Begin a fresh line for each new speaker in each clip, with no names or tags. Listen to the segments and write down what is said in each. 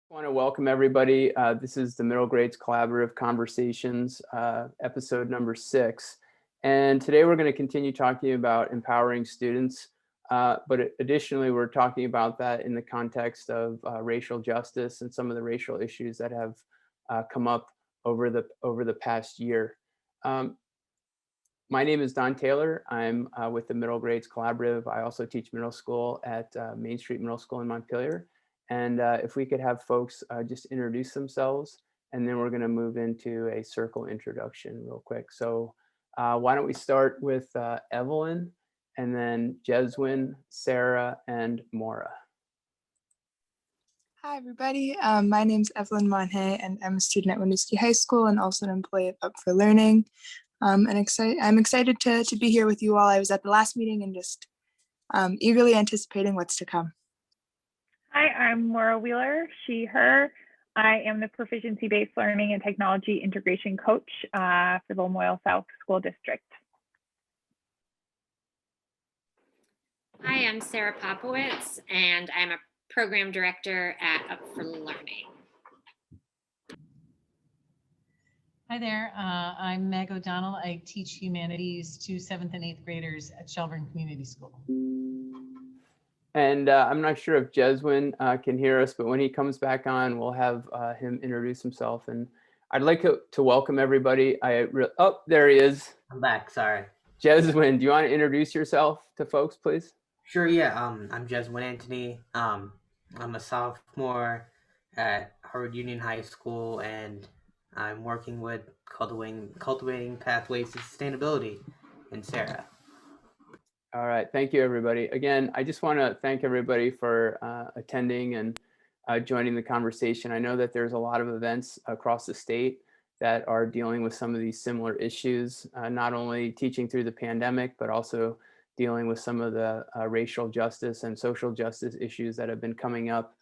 I want to welcome everybody. This is the Middle Grades Collaborative Conversations, episode number 6. And today we're going to continue talking about empowering students. But additionally, we're talking about that in the context of racial justice and some of the racial issues that have come up over the past year. My name is Don Taylor. I'm with the Middle Grades Collaborative. I also teach middle school at Main Street Middle School in Montpelier. And if we could have folks just introduce themselves, and then we're going to move into a circle introduction real quick. So why don't we start with Evelyn, and then Jeswin, Sarah, and Maura.
Hi, everybody. My name's Evelyn Monhay, and I'm a student at Winooski High School and also an employee at Up for Learning. I'm excited to be here with you all. I was at the last meeting and just eagerly anticipating what's to come.
Hi, I'm Maura Wheeler, she, her. I am the Proficiency-Based Learning and Technology Integration Coach for the Lamoille South School District.
Hi, I'm Sarah Popowitz, and I'm a Program Director at Up for Learning.
Hi there, I'm Meg O'Donnell. I teach humanities to 7th and 8th graders at Shelburne Community School.
And I'm not sure if Jeswin can hear us, but when he comes back on, we'll have him introduce himself. And I'd like to welcome everybody. Oh, there he is.
I'm back, sorry.
Jeswin, do you want to introduce yourself to folks, please?
Sure, yeah. I'm Jeswin Anthony. I'm a sophomore at Harvard Union High School, and I'm working with cultivating pathways to sustainability. And Sarah.
All right, thank you, everybody. Again, I just want to thank everybody for attending and joining the conversation. I know that there's a lot of events across the state that are dealing with some of these similar issues, not only teaching through the pandemic, but also dealing with some of the racial justice and social justice issues that have been coming up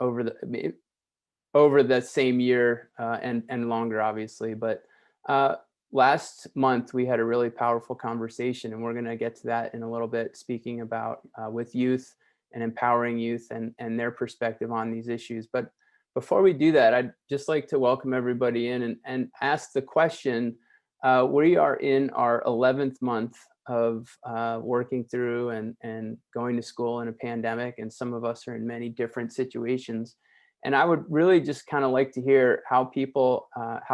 over the same year and longer, obviously. But last month, we had a really powerful conversation, and we're going to get to that in a little bit, speaking about with youth and empowering youth and their perspective on these issues. But before we do that, I'd just like to welcome everybody in and ask the question. We are in our 11th month of working through and going to school in a pandemic, and some of us are in many different situations. And I would really just kind of like to hear how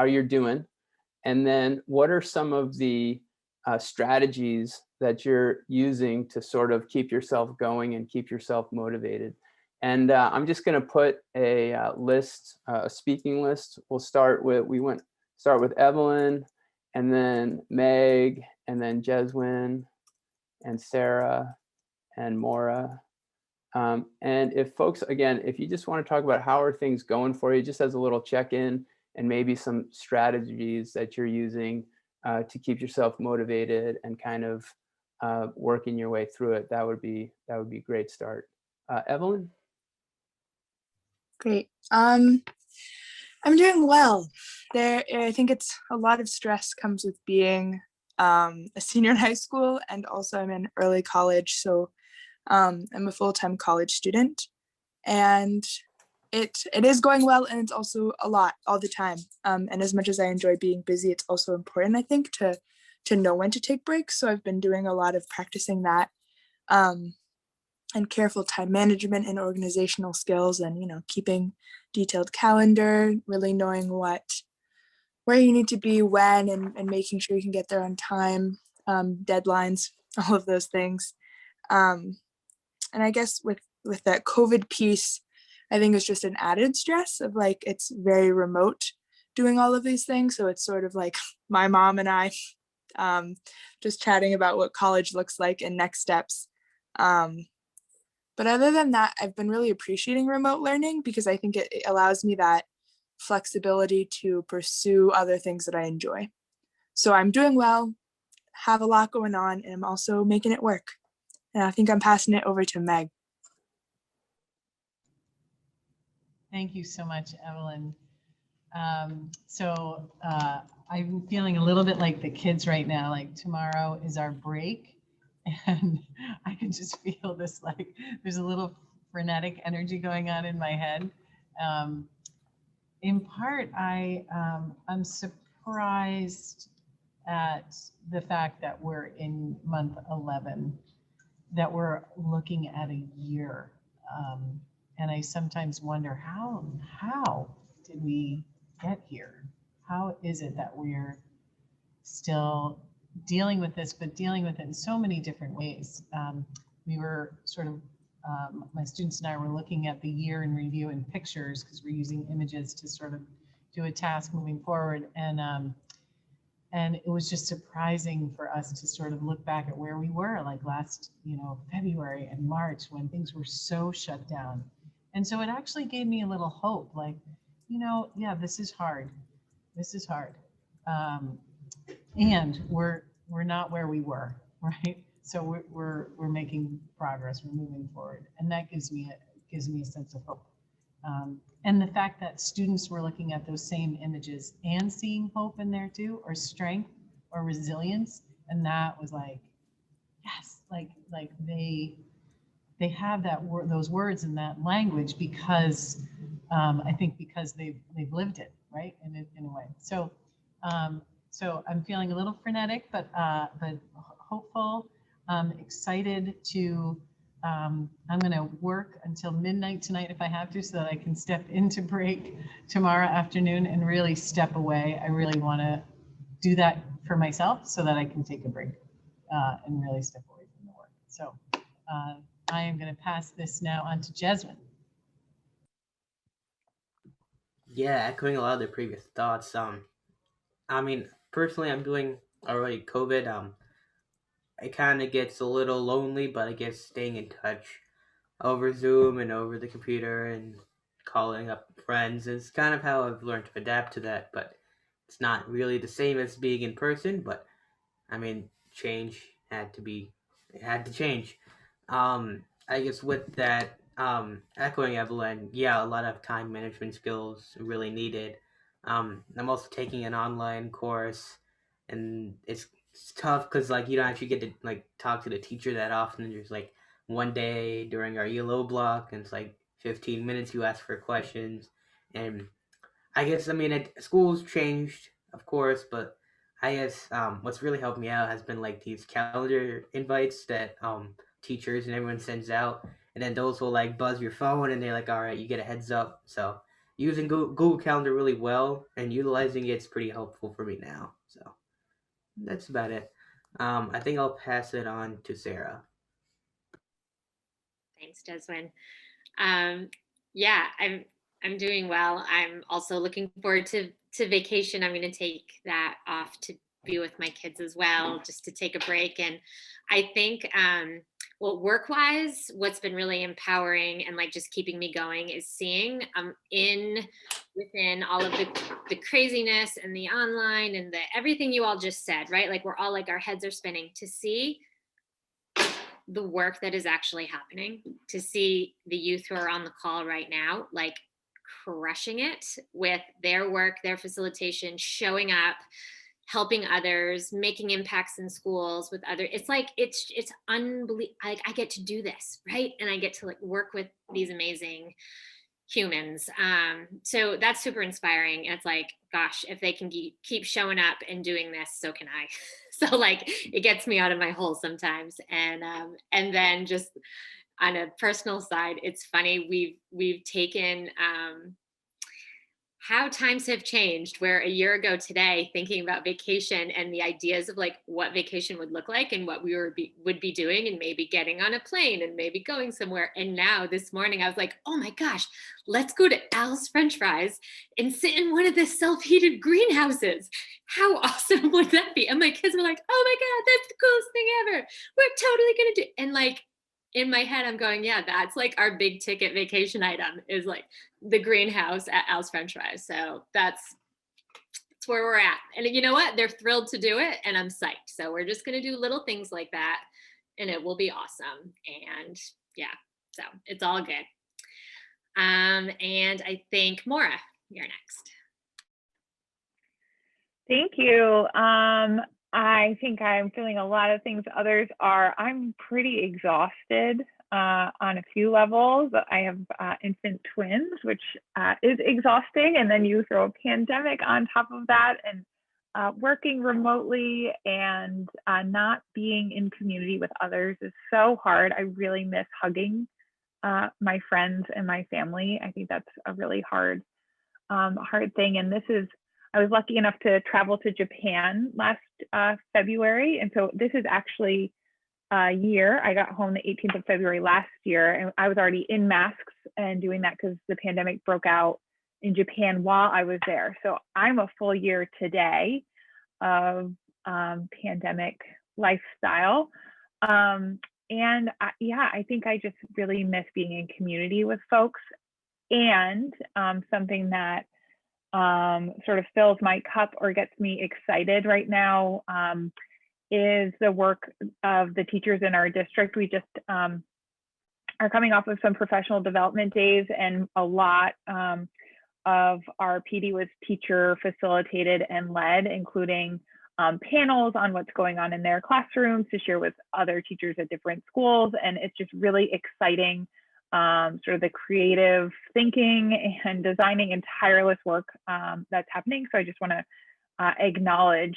you're doing. And then what are some of the strategies that you're using to sort of keep yourself going and keep yourself motivated? And I'm just going to put a speaking list. We'll start with Evelyn, and then Meg, and then Jeswin, and Sarah, and Maura. And if folks, again, if you just want to talk about how are things going for you, just as a little check-in, and maybe some strategies that you're using to keep yourself motivated and kind of working your way through it, that would be a great start. Evelyn?
Great. I'm doing well. I think it's a lot of stress comes with being a senior in high school, and also I'm in early college, so I'm a full-time college student, and it is going well, and it's also a lot all the time. And as much as I enjoy being busy, it's also important, I think, to know when to take breaks. So I've been doing a lot of practicing that, and careful time management and organizational skills, and keeping detailed calendar, really knowing where you need to be when, and making sure you can get there on time, deadlines, all of those things. And I guess with that COVID piece, I think it's just an added stress of like, it's very remote doing all of these things. So it's sort of like my mom and I just chatting about what college looks like and next steps. But other than that, I've been really appreciating remote learning because I think it allows me that flexibility to pursue other things that I enjoy. So I'm doing well, have a lot going on, and I'm also making it work. And I think I'm passing it over to Meg.
Thank you so much, Evelyn. I'm feeling a little bit like the kids right now, like tomorrow is our break. And I can just feel this, like there's a little frenetic energy going on in my head. In part, I'm surprised at the fact that we're in month 11, that we're looking at a year. And I sometimes wonder, how did we get here? How is it that we're still dealing with this, but dealing with it in so many different ways? We were sort of, my students and I were looking at the year in review in pictures, because we're using images to sort of do a task moving forward. And it was just surprising for us to sort of look back at where we were, like last, February and March, when things were so shut down. And so it actually gave me a little hope, like, yeah, this is hard. This is hard. And we're not where we were, right? So we're making progress. We're moving forward, and that gives me a sense of hope. And the fact that students were looking at those same images and seeing hope in there too, or strength or resilience, and that was like, yes, like they have those words in that language because I think because they've lived it, right, in a way. So so I'm feeling a little frenetic, but hopeful, excited to. I'm going to work until midnight tonight if I have to, so that I can step into break tomorrow afternoon and really step away. I really want to do that for myself so that I can take a break and really step away from the work. So I am going to pass this now on to Jeswin.
Yeah, echoing a lot of the previous thoughts. I mean, personally, I'm doing already COVID. It kind of gets a little lonely, but I guess staying in touch over Zoom and over the computer and calling up friends is kind of how I've learned to adapt to that. But it's not really the same as being in person. But I mean, it had to change. I guess with that, echoing Evelyn, yeah, a lot of time management skills really needed. I'm also taking an online course, and it's tough because like you don't actually get to like talk to the teacher that often. There's like one day during our ELO block, and it's like 15 minutes you ask for questions, and I guess school's changed, of course, but I guess what's really helped me out has been like these calendar invites that teachers and everyone sends out, and then those will like buzz your phone, and they're like, all right, you get a heads up. So using Google Calendar really well and utilizing it's pretty helpful for me now. So that's about it. I think I'll pass it on to Sarah.
Thanks, Deswin. Yeah, I'm doing well. I'm also looking forward to vacation. I'm going to take that off to be with my kids as well, just to take a break. And I think, well, work-wise, what's been really empowering and like just keeping me going is seeing within all of the craziness and the online and the everything you all just said, right? Like we're all like our heads are spinning to see the work that is actually happening, to see the youth who are on the call right now, like crushing it with their work, their facilitation, showing up, helping others, making impacts in schools with other. It's like, it's unbelievable. I get to do this, right? And I get to like work with these amazing humans. So that's super inspiring. And it's like, gosh, if they can keep showing up and doing this, so can I. So like, it gets me out of my hole sometimes. And then just on a personal side, it's funny, we've taken, how times have changed, where a year ago today, thinking about vacation and the ideas of like what vacation would look like and what we would be doing and maybe getting on a plane and maybe going somewhere. And now this morning I was like, oh my gosh, let's go to Al's French Fries and sit in one of the self-heated greenhouses. How awesome would that be? And my kids were like, oh my God, that's the coolest thing ever. We're totally going to do. And like, in my head, I'm going, yeah, that's like our big ticket vacation item is like the greenhouse at Al's French Fries. So that's where we're at. And you know what? They're thrilled to do it and I'm psyched. So we're just going to do little things like that and it will be awesome. And yeah, so it's all good. And I think Maura, you're next.
Thank you. I think I'm feeling a lot of things others are. I'm pretty exhausted. on a few levels. I have infant twins, which is exhausting. And then you throw a pandemic on top of that, and working remotely and not being in community with others is so hard. I really miss hugging my friends and my family. I think that's a really hard thing. And I was lucky enough to travel to Japan last February. And so this is actually a year. I got home the 18th of February last year, and I was already in masks and doing that because the pandemic broke out in Japan while I was there. So I'm a full year today of pandemic lifestyle. And I think I just really miss being in community with folks. And something that sort of fills my cup or gets me excited right now is the work of the teachers in our district. We just are coming off of some professional development days, and a lot of our PD was teacher facilitated and led, including panels on what's going on in their classrooms to share with other teachers at different schools. And it's just really exciting, sort of the creative thinking and designing and tireless work that's happening. So I just want to acknowledge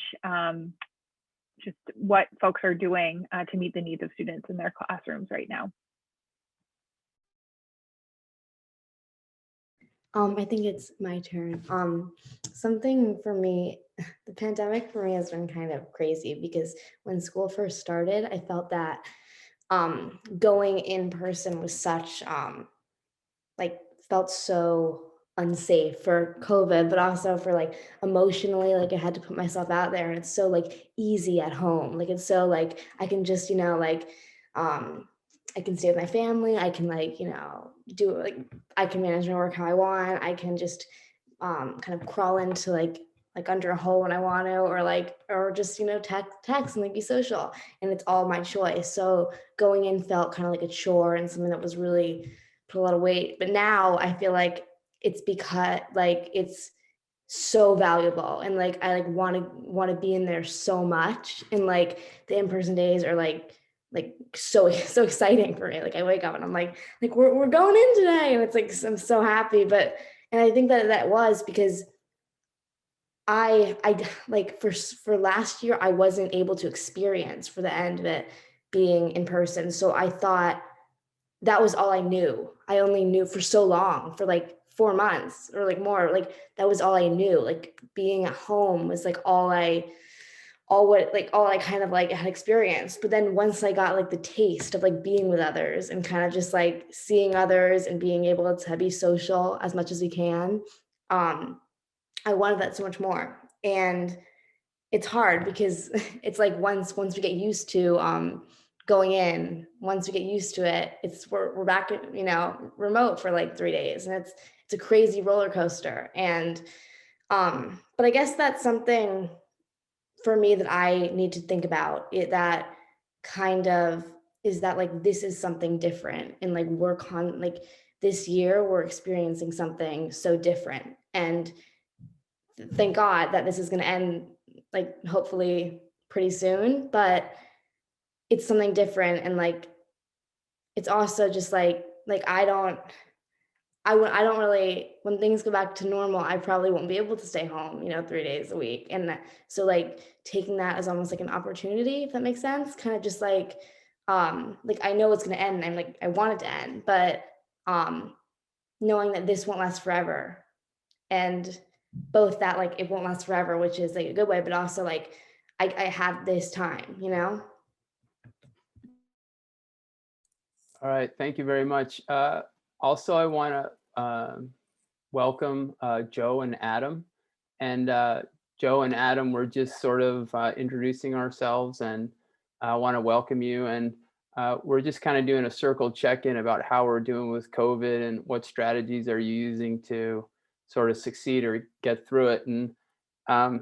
just what folks are doing to meet the needs of students in their classrooms right now.
I think it's my turn. Something for me, the pandemic for me has been kind of crazy because when school first started, I felt that going in person was such, felt so unsafe for COVID, but also for like emotionally, like I had to put myself out there, and it's so like easy at home. Like it's so like I can just, I can stay with my family. I can do like I can manage my work how I want. I can just kind of crawl into like under a hole when I want to, or just text and like be social, and it's all my choice. So going in felt kind of like a chore and something that was really put a lot of weight. But now I feel like it's because like it's so valuable, and like I like want to be in there so much, and like the in-person days are like so exciting for me. Like I wake up and I'm like we're going in today, and it's like I'm so happy. And I think that was because I like for last year I wasn't able to experience for the end of it being in person. So I thought that was all I knew. I only knew for so long, for like 4 months or like more, like that was all I knew. Like being at home was like all I kind of like had experienced. But then once I got like the taste of like being with others and kind of just like seeing others and being able to be social as much as we can, I wanted that so much more. And it's hard because it's like once we get used to going in, once we get used to it, we're back at, remote for like 3 days, and it's a crazy roller coaster. And but I guess that's something for me that I need to think about it, that kind of is that like this is something different, and like this year we're experiencing something so different, and thank God that this is going to end like hopefully pretty soon, but it's something different. And like it's also just like I don't really, when things go back to normal, I probably won't be able to stay home 3 days a week. And so like taking that as almost like an opportunity, if that makes sense, kind of just like I know it's going to end, and I'm like I want it to end, but knowing that this won't last forever, and both that like it won't last forever, which is like a good way, but also like I have this time.
All right, thank you very much. Also, I want to welcome Joe and Adam. And Joe and Adam, we're just sort of introducing ourselves, and I want to welcome you. And we're just kind of doing a circle check-in about how we're doing with COVID and what strategies are you using to sort of succeed or get through it. And I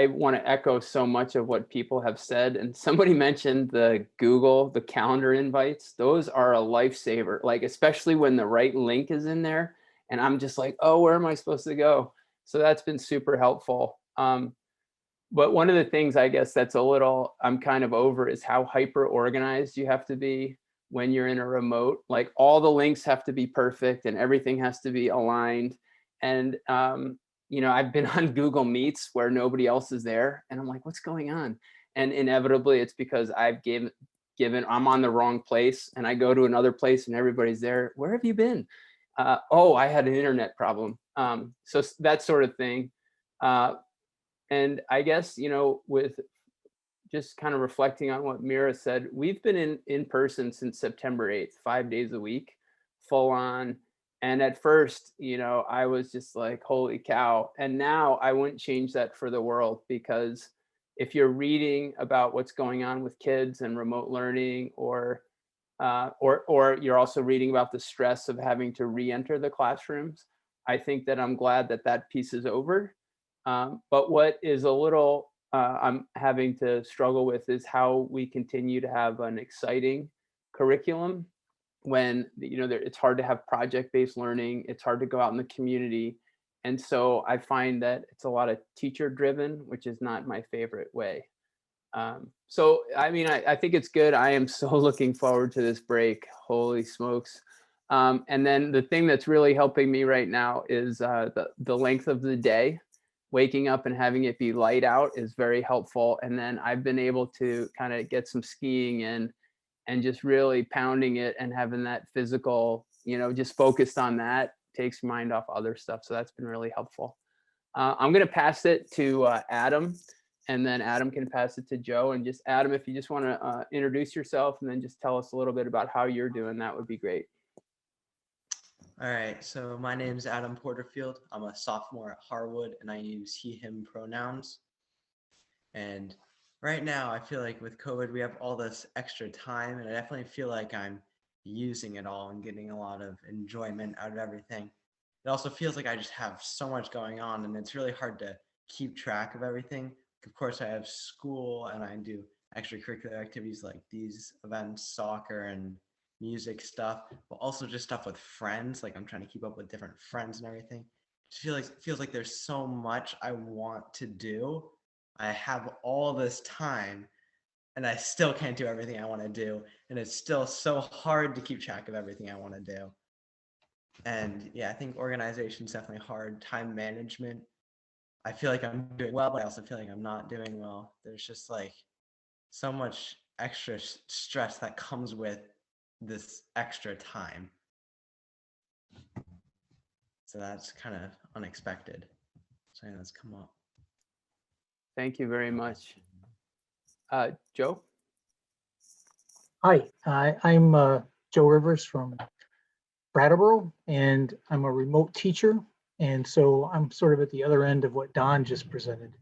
want to echo so much of what people have said. And somebody mentioned the calendar invites. Those are a lifesaver, like especially when the right link is in there. And I'm just like, oh, where am I supposed to go? So that's been super helpful. But one of the things I guess that's a little, I'm kind of over is how hyper organized you have to be when you're in a remote. Like all the links have to be perfect and everything has to be aligned. And, you know, I've been on Google Meets where nobody else is there. And I'm like, what's going on? And inevitably it's because I've given, I'm on the wrong place and I go to another place and everybody's there. Where have you been? Oh, I had an internet problem. So that sort of thing. And I guess, you know, with just kind of reflecting on what Mira said, we've been in person since September 8th, 5 days a week, full on. And at first, you know, I was just like, holy cow. And now I wouldn't change that for the world, because if you're reading about what's going on with kids and remote learning, or you're also reading about the stress of having to re-enter the classrooms, I think that I'm glad that that piece is over. But what is a little I'm having to struggle with is how we continue to have an exciting curriculum when, you know, it's hard to have project-based learning. It's hard to go out in the community. And so I find that it's a lot of teacher-driven, which is not my favorite way. So, I mean, I think it's good. I am so looking forward to this break. Holy smokes. And then the thing that's really helping me right now is the length of the day. Waking up and having it be light out is very helpful. And then I've been able to kind of get some skiing in and just really pounding it and having that physical, you know, just focused on that takes your mind off other stuff. So that's been really helpful. I'm going to pass it to Adam, and then Adam can pass it to Joe. And just Adam, if you just want to introduce yourself and then just tell us a little bit about how you're doing, that would be great.
All right, so my name's Adam Porterfield. I'm a sophomore at Harwood, and I use he, him pronouns. And right now, I feel like with COVID, we have all this extra time, and I definitely feel like I'm using it all and getting a lot of enjoyment out of everything. It also feels like I just have so much going on, and it's really hard to keep track of everything. Of course, I have school, and I do extracurricular activities like these events, soccer, and music stuff, but also just stuff with friends. Like I'm trying to keep up with different friends and everything. It feels like there's so much I want to do. I have all this time and I still can't do everything I want to do. And it's still so hard to keep track of everything I want to do. And yeah, I think organization is definitely hard. Time management. I feel like I'm doing well, but I also feel like I'm not doing well. There's just like so much extra stress that comes with this extra time. So that's kind of unexpected. So yeah, that's come up.
Thank you very much. Joe?
Hi, I'm Joe Rivers from Brattleboro, and I'm a remote teacher. And so I'm sort of at the other end of what Don just presented.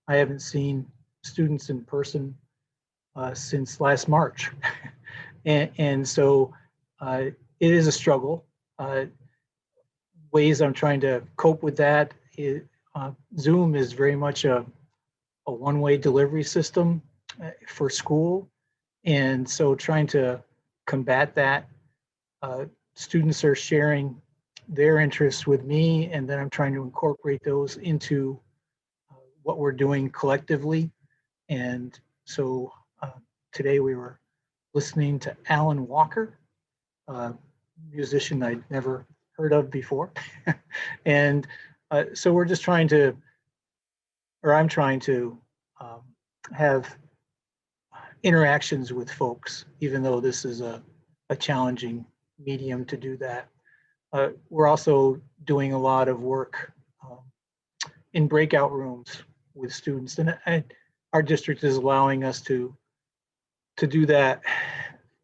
I haven't seen students in person since last March. and so it is a struggle. Ways I'm trying to cope with that is Zoom is very much a one-way delivery system for school. And so trying to combat that, students are sharing their interests with me, and then I'm trying to incorporate those into what we're doing collectively. And so today we were listening to Alan Walker, a musician I'd never heard of before. And so we're just trying to, or I'm trying to have interactions with folks, even though this is a challenging medium to do that. We're also doing a lot of work in breakout rooms with students, and our district is allowing us to do that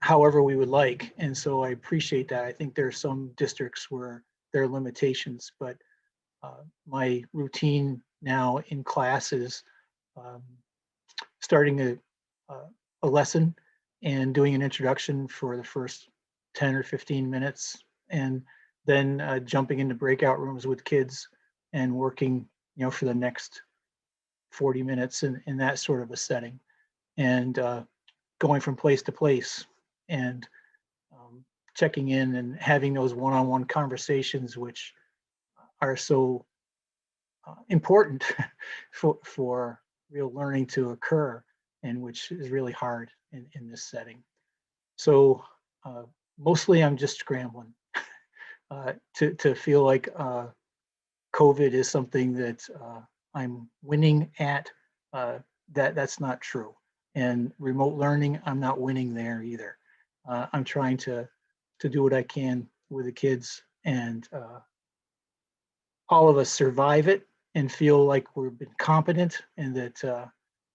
however we would like. And so I appreciate that. I think there are some districts where there are limitations, but my routine now in class is starting a lesson and doing an introduction for the first 10 or 15 minutes, and then jumping into breakout rooms with kids and working, you know, for the next 40 minutes in that sort of a setting, and going from place to place and checking in and having those one-on-one conversations, which are so important for real learning to occur, and which is really hard in this setting. So mostly I'm just scrambling to feel like COVID is something that I'm winning at. That's not true. And remote learning, I'm not winning there either. I'm trying to do what I can with the kids, and all of us survive it and feel like we've been competent, and that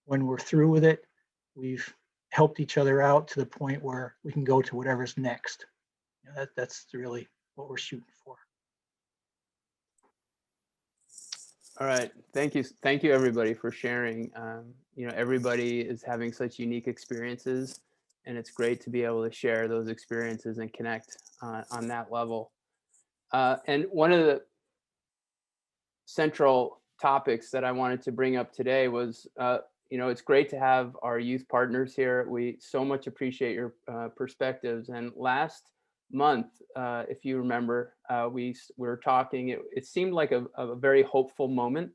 when we're through with it, we've helped each other out to the point where we can go to whatever's next. That's really what we're shooting for.
All right, thank you everybody for sharing. Everybody is having such unique experiences, and it's great to be able to share those experiences and connect on that level. And one of the central topics that I wanted to bring up today was, it's great to have our youth partners here. We so much appreciate your perspectives. And last month, if you remember, we were talking, it seemed like a very hopeful moment.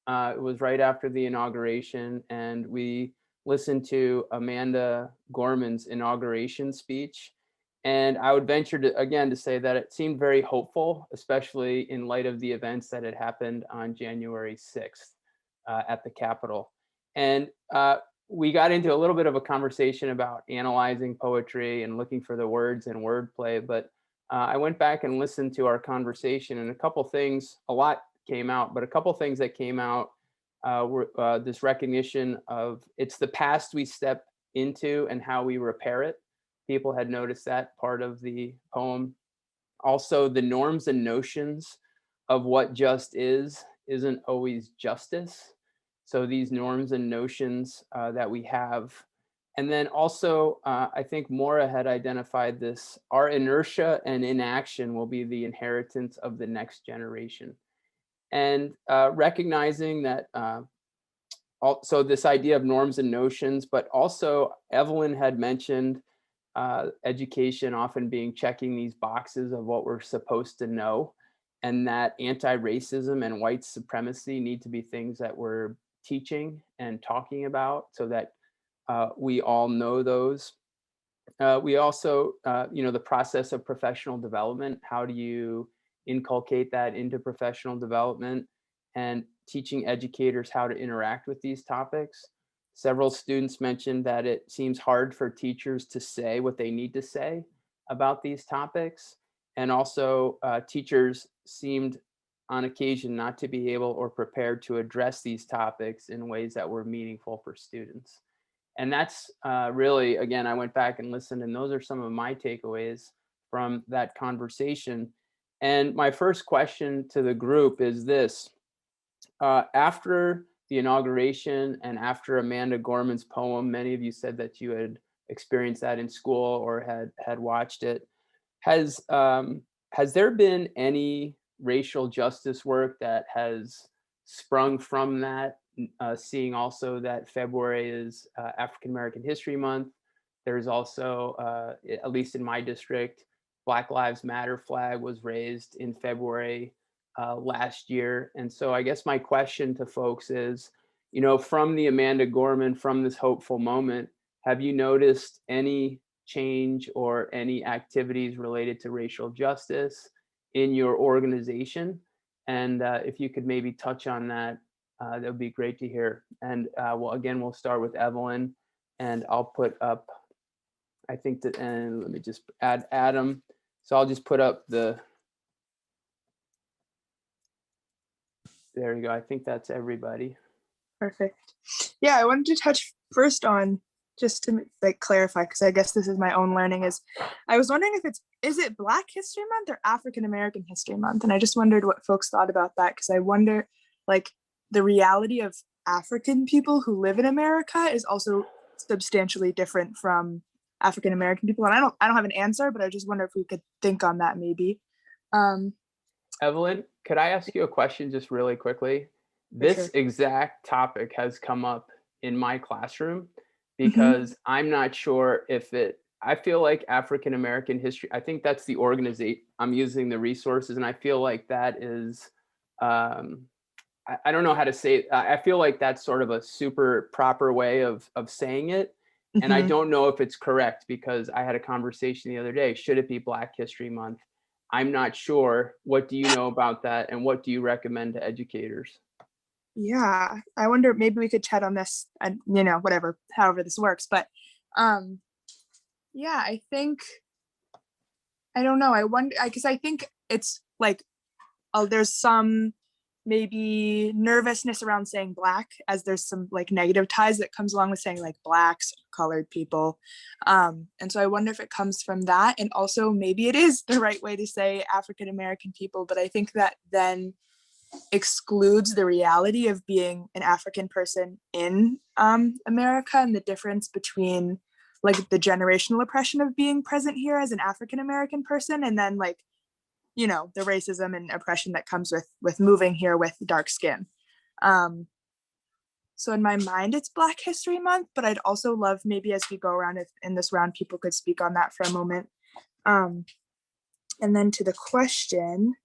It was right after the inauguration, and we listened to Amanda Gorman's inauguration speech. And I would venture to say that it seemed very hopeful, especially in light of the events that had happened on January 6th at the Capitol. And we got into a little bit of a conversation about analyzing poetry and looking for the words and wordplay. But I went back and listened to our conversation, and a lot came out, but a couple things that came out were this recognition of it's the past we step into and how we repair it. People had noticed that part of the poem. Also, the norms and notions of what just isn't always justice. So these norms and notions that we have. And then also, I think Maura had identified this, our inertia and inaction will be the inheritance of the next generation. And recognizing that, so this idea of norms and notions, but also Evelyn had mentioned education often being checking these boxes of what we're supposed to know, and that anti-racism and white supremacy need to be things that we're teaching and talking about so that we all know those. We also, the process of professional development, how do you inculcate that into professional development, and teaching educators how to interact with these topics. Several students mentioned that it seems hard for teachers to say what they need to say about these topics. And also teachers seemed on occasion not to be able or prepared to address these topics in ways that were meaningful for students. And that's really, again, I went back and listened, and those are some of my takeaways from that conversation. And my first question to the group is this. After the inauguration and after Amanda Gorman's poem, many of you said that you had experienced that in school or had watched it. Has there been any racial justice work that has sprung from that? Seeing also that February is African American History Month. There's also, at least in my district, Black Lives Matter flag was raised in February last year. And so I guess my question to folks is, from the Amanda Gorman, from this hopeful moment, have you noticed any change or any activities related to racial justice in your organization? And if you could maybe touch on that, that would be great to hear. And we'll start with Evelyn, and I'll put up, I think that, and let me just add Adam. So I'll just put up there you go. I think that's everybody.
Perfect. Yeah, I wanted to touch first on, just to clarify, because I guess this is my own learning, is I was wondering if is it Black History Month or African American History Month? And I just wondered what folks thought about that, because I wonder, the reality of African people who live in America is also substantially different from African American people. And I don't have an answer, but I just wonder if we could think on that maybe.
Evelyn, could I ask you a question just really quickly? This exact topic has come up in my classroom because I'm not sure if I feel like African American history, I think that's the organization, I'm using the resources, and I feel like that is, I don't know how to say it. I feel like that's sort of a super proper way of saying it. And I
Mhm.
don't know if it's correct, because I had a conversation the other day. Should it be Black History Month? I'm not sure. What do you know about that? And what do you recommend to educators?
Yeah, I wonder, maybe we could chat on this and, whatever, however this works. But yeah, I think, I don't know. I wonder, because I think it's like, oh, there's some maybe nervousness around saying Black, as there's some like negative ties that comes along with saying like Blacks, colored people. And so I wonder if it comes from that. And also maybe it is the right way to say African American people, but I think that then excludes the reality of being an African person in America, and the difference between like the generational oppression of being present here as an African American person, and then like, the racism and oppression that comes with moving here with dark skin. So in my mind, it's Black History Month, but I'd also love, maybe as we go around, if in this round people could speak on that for a moment. And then to the question,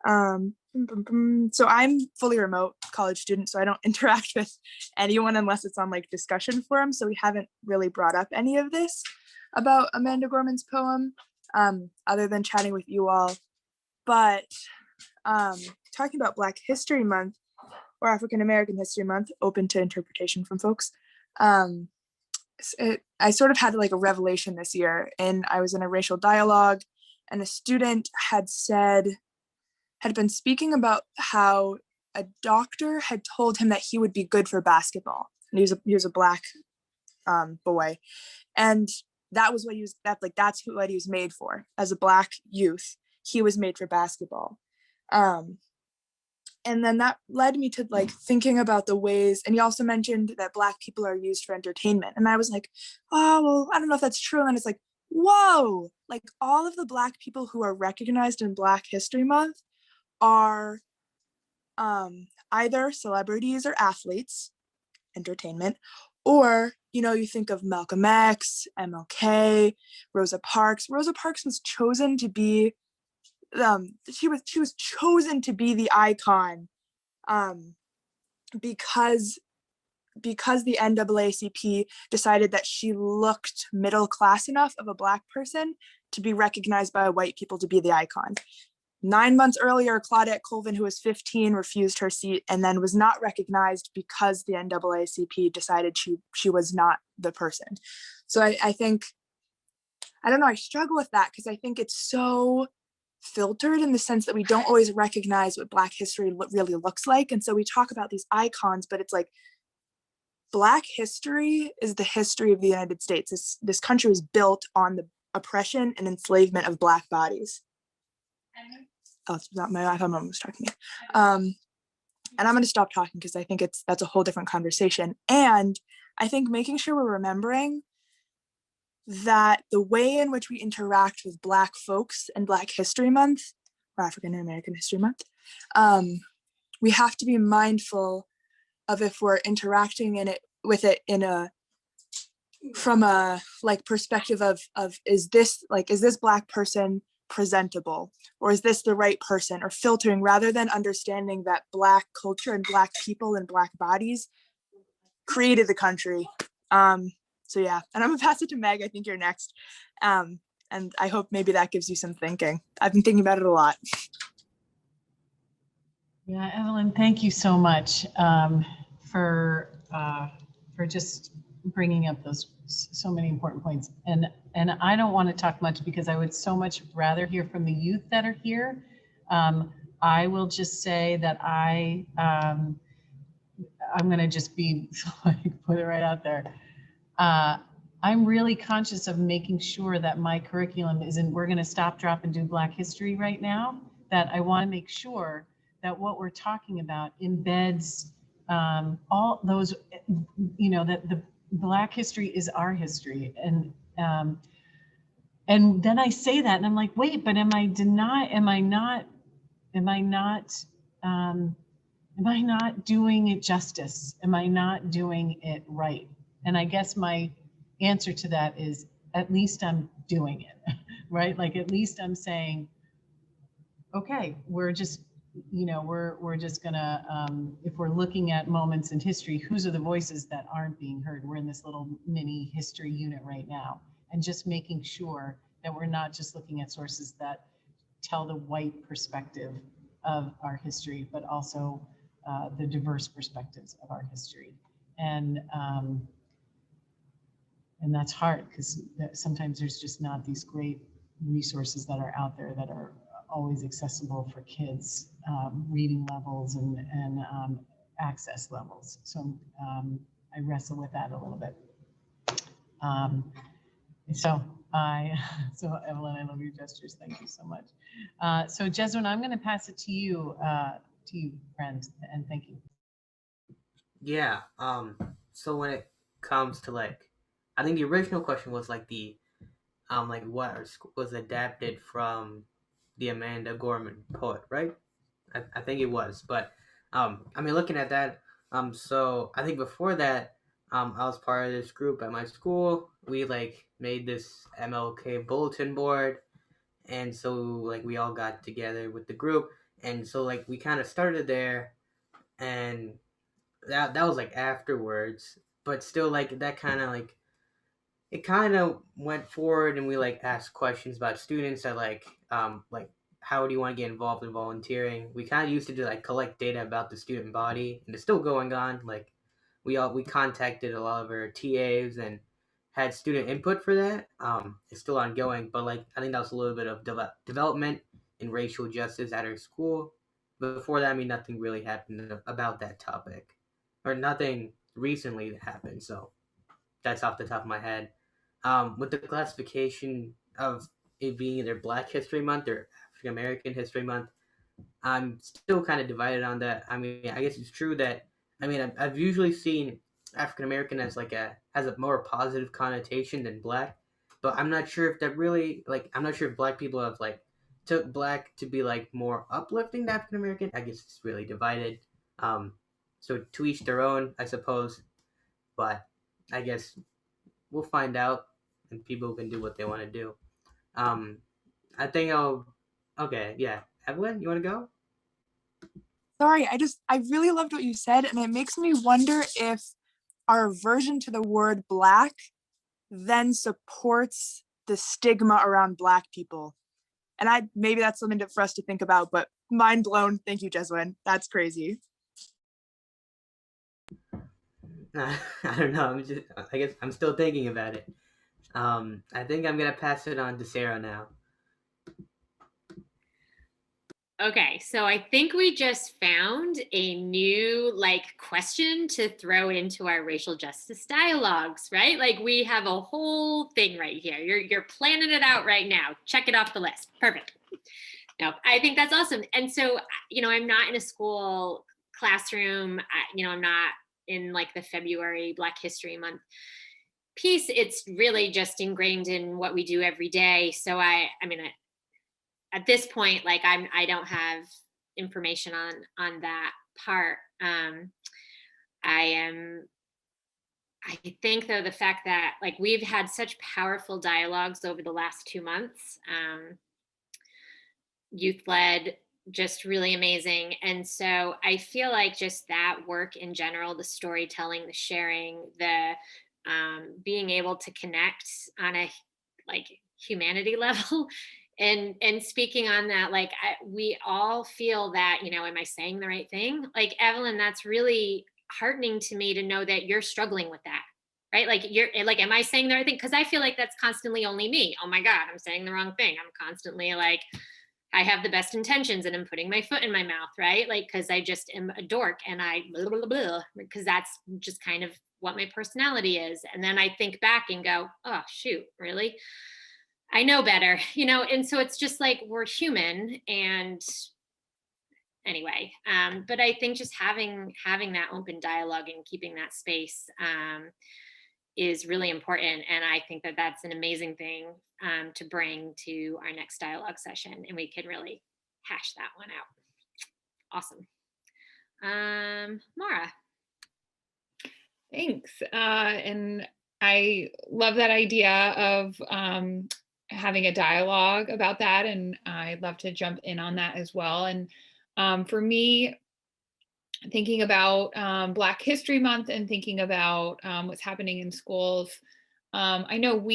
so I'm fully remote college student, so I don't interact with anyone unless it's on like discussion forums. So we haven't really brought up any of this about Amanda Gorman's poem, other than chatting with you all. But talking about Black History Month or African American History Month, open to interpretation from folks. I sort of had like a revelation this year, and I was in a racial dialogue, and a student had been speaking about how a doctor had told him that he would be good for basketball. And he was a Black boy, and that was what that's what he was made for. As a Black youth, he was made for basketball. And then that led me to like thinking about the ways, and he also mentioned that Black people are used for entertainment. And I was like, oh, well, I don't know if that's true. And it's like, whoa, like all of the Black people who are recognized in Black History Month are either celebrities or athletes, entertainment, or, you think of Malcolm X, MLK, Rosa Parks. Rosa Parks was chosen to be she was chosen to be the icon because the NAACP decided that she looked middle class enough of a Black person to be recognized by white people to be the icon. 9 months earlier, Claudette Colvin, who was 15, refused her seat and then was not recognized because the NAACP decided she was not the person. So I think, I don't know, I struggle with that because I think it's so filtered in the sense that we don't always recognize what Black history really looks like. And so we talk about these icons, but it's like Black history is the history of the United States. This country was built on the oppression and enslavement of Black bodies. Oh, it's not my iPhone. Mom was talking to me. And I'm going to stop talking because I think that's a whole different conversation. And I think making sure we're remembering that the way in which we interact with Black folks in Black History Month, or African American History Month, we have to be mindful of if we're interacting from a like perspective of is this Black person presentable, or is this the right person, or filtering, rather than understanding that Black culture and Black people and Black bodies created the country. So yeah, and I'm gonna pass it to Meg. I think you're next. And I hope maybe that gives you some thinking. I've been thinking about it a lot.
Yeah, Evelyn, thank you so much for just bringing up those so many important points. And I don't want to talk much because I would so much rather hear from the youth that are here. I will just say that I'm going to just be like, put it right out there. I'm really conscious of making sure that my curriculum isn't, we're going to stop, drop, and do Black history right now, that I want to make sure that what we're talking about embeds all those, that the Black history is our history. And then I say that and I'm like, wait, but am I not doing it justice? Am I not doing it right? And I guess my answer to that is, at least I'm doing it, right? Like, at least I'm saying, okay, we're just you know, we're just gonna, if we're looking at moments in history, whose are the voices that aren't being heard? We're in this little mini history unit right now, and just making sure that we're not just looking at sources that tell the white perspective of our history, but also the diverse perspectives of our history. And that's hard because sometimes there's just not these great resources that are out there that are always accessible for kids, reading levels and access levels. So I wrestle with that a little bit. So Evelyn, I love your gestures. Thank you so much. So Jeswin, I'm going to pass it to you, friend, and thank you.
Yeah. So when it comes to like, I think the original question was like the like what was adapted from the Amanda Gorman poet, right? I think it was, but I mean, looking at that, so I think before that, I was part of this group at my school. We like made this MLK bulletin board, and so like we all got together with the group, and so like we kind of started there, and that was like afterwards, but still like that kind of like it kind of went forward, and we like asked questions about students that like how do you want to get involved in volunteering. We kind of used to do like collect data about the student body, and it's still going on. Like we contacted a lot of our TAs and had student input for that. It's still ongoing, but like I think that was a little bit of development in racial justice at our school. Before that, I mean, nothing really happened about that topic, or nothing recently happened. So that's off the top of my head. With the classification of it being either Black History Month or African American History Month, I'm still kind of divided on that. I mean, I guess it's true that I've usually seen African American as like has a more positive connotation than Black, but I'm not sure if that really like I'm not sure if Black people have like took Black to be like more uplifting to African American. I guess it's really divided. So to each their own, I suppose. But I guess we'll find out, and people can do what they want to do. I think I'll. Okay, yeah. Evelyn, you want to go?
Sorry, I really loved what you said, and it makes me wonder if our aversion to the word Black then supports the stigma around Black people. And maybe that's something for us to think about, but mind blown. Thank you, Jeswin. That's crazy.
I don't know. I guess I'm still thinking about it. I think I'm gonna pass it on to Sarah now.
Okay, so I think we just found a new like question to throw into our racial justice dialogues, right? Like we have a whole thing right here. You're planning it out right now. Check it off the list. Perfect. No, I think that's awesome. And so, I'm not in a school classroom. I'm not in like the February Black History Month piece. It's really just ingrained in what we do every day. So at this point, like I don't have information on that part. I think though the fact that like we've had such powerful dialogues over the last 2 months, youth led, just really amazing. And so I feel like just that work in general, the storytelling, the sharing, the being able to connect on a like humanity level and speaking on that, like we all feel that, am I saying the right thing? Like Evelyn, that's really heartening to me to know that you're struggling with that, right? Like you're like, am I saying the right thing? Because I feel like that's constantly only me. Oh my God, I'm saying the wrong thing. I'm constantly like, I have the best intentions and I'm putting my foot in my mouth, right? Like, because I just am a dork and I blah, blah, blah, because that's just kind of what my personality is. And then I think back and go, oh, shoot, really? I know better, and so it's just like we're human. And anyway, but I think just having that open dialogue and keeping that space is really important. And I think that that's an amazing thing to bring to our next dialogue session, and we can really hash that one out. Awesome. Mara.
Thanks. And I love that idea of having a dialogue about that. And I'd love to jump in on that as well. And For me, thinking about Black History Month and thinking about what's happening in schools. I know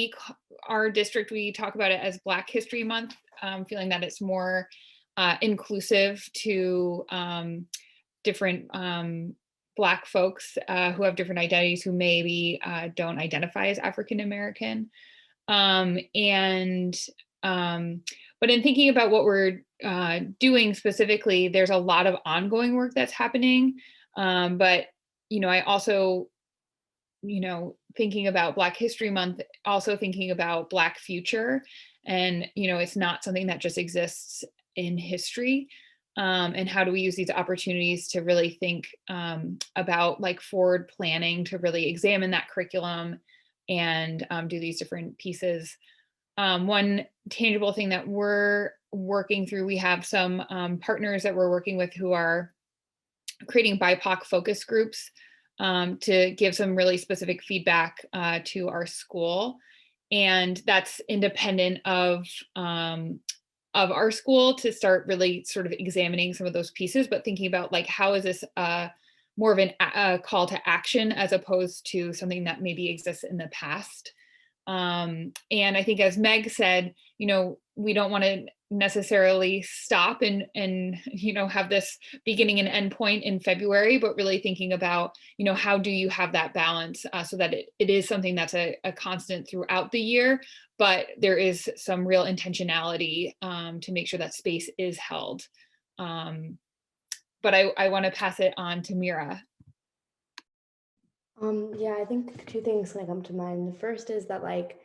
our district, we talk about it as Black History Month, feeling that it's more inclusive to different Black folks who have different identities who maybe don't identify as African American. But in thinking about what we're doing specifically, there's a lot of ongoing work that's happening. But, I also, thinking about Black History Month, also thinking about Black future. And, it's not something that just exists in history. And how do we use these opportunities to really think about like forward planning to really examine that curriculum and do these different pieces. One tangible thing that we're working through, we have some partners that we're working with who are creating BIPOC focus groups to give some really specific feedback to our school. And that's independent of our school to start really sort of examining some of those pieces, but thinking about like, how is this more of a call to action as opposed to something that maybe exists in the past. And I think as Meg said, we don't want to necessarily stop and have this beginning and end point in February, but really thinking about, how do you have that balance so that it is something that's a constant throughout the year, but there is some real intentionality to make sure that space is held. But I want to pass it on to Mira.
Yeah, I think two things kind of come to mind. The first is that like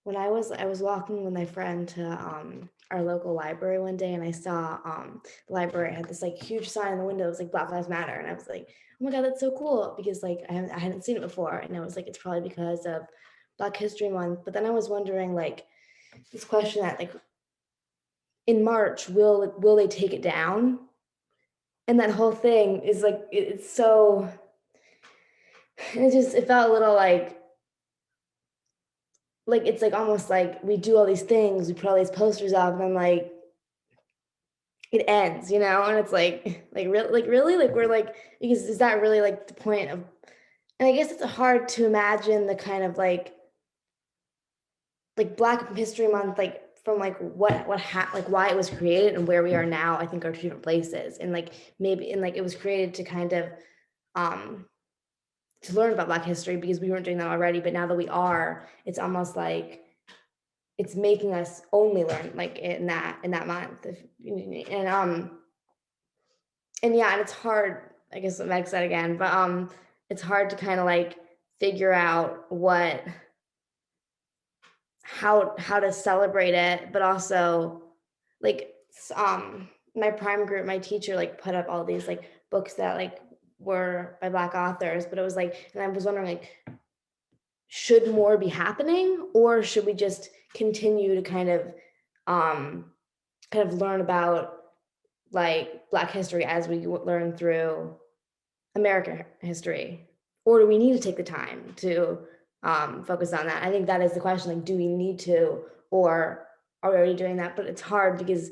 when I was walking with my friend to our local library one day, and I saw the library had this like huge sign in the window. It was like Black Lives Matter, and I was like, oh my God, that's so cool, because like I hadn't seen it before, and I was like, it's probably because of Black History Month. But then I was wondering like this question that like in March will they take it down? And that whole thing is like it's so. It felt a little like it's like almost like we do all these things, we put all these posters up, and then like it ends, and it's like really like we're like, because is that really like the point of? And I guess it's hard to imagine the kind of like Black History Month, like from like like why it was created and where we are now. I think are two different places, and like maybe and like it was created to kind of to learn about Black history because we weren't doing that already. But now that we are, it's almost like it's making us only learn like in that month. And yeah, and it's hard, I guess what Meg said again, but it's hard to kind of like figure out how to celebrate it, but also like my prime group, my teacher like put up all these like books that like were by Black authors, but it was like, and I was wondering like, should more be happening, or should we just continue to kind of learn about like Black history as we learn through American history, or do we need to take the time to focus on that? I think that is the question, like, do we need to, or are we already doing that? But it's hard because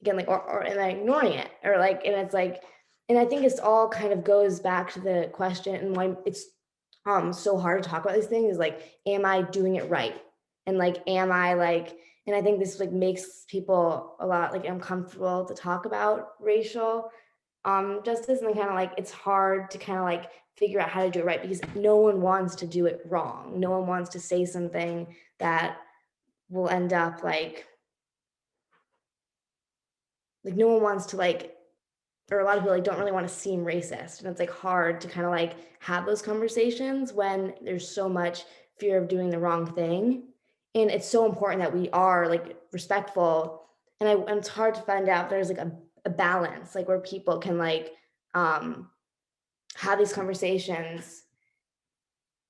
again, like, or am I ignoring it, or like, and it's like, and I think it's all kind of goes back to the question, and why it's so hard to talk about these things is like, am I doing it right? And like, am I like, and I think this like makes people a lot like uncomfortable to talk about racial justice, and kind of like it's hard to kind of like figure out how to do it right, because no one wants to do it wrong. No one wants to say something that will end up like no one wants to like, or a lot of people like don't really want to seem racist, and it's like hard to kind of like have those conversations when there's so much fear of doing the wrong thing. And it's so important that we are like respectful, and it's hard to find out there's like a balance, like where people can like have these conversations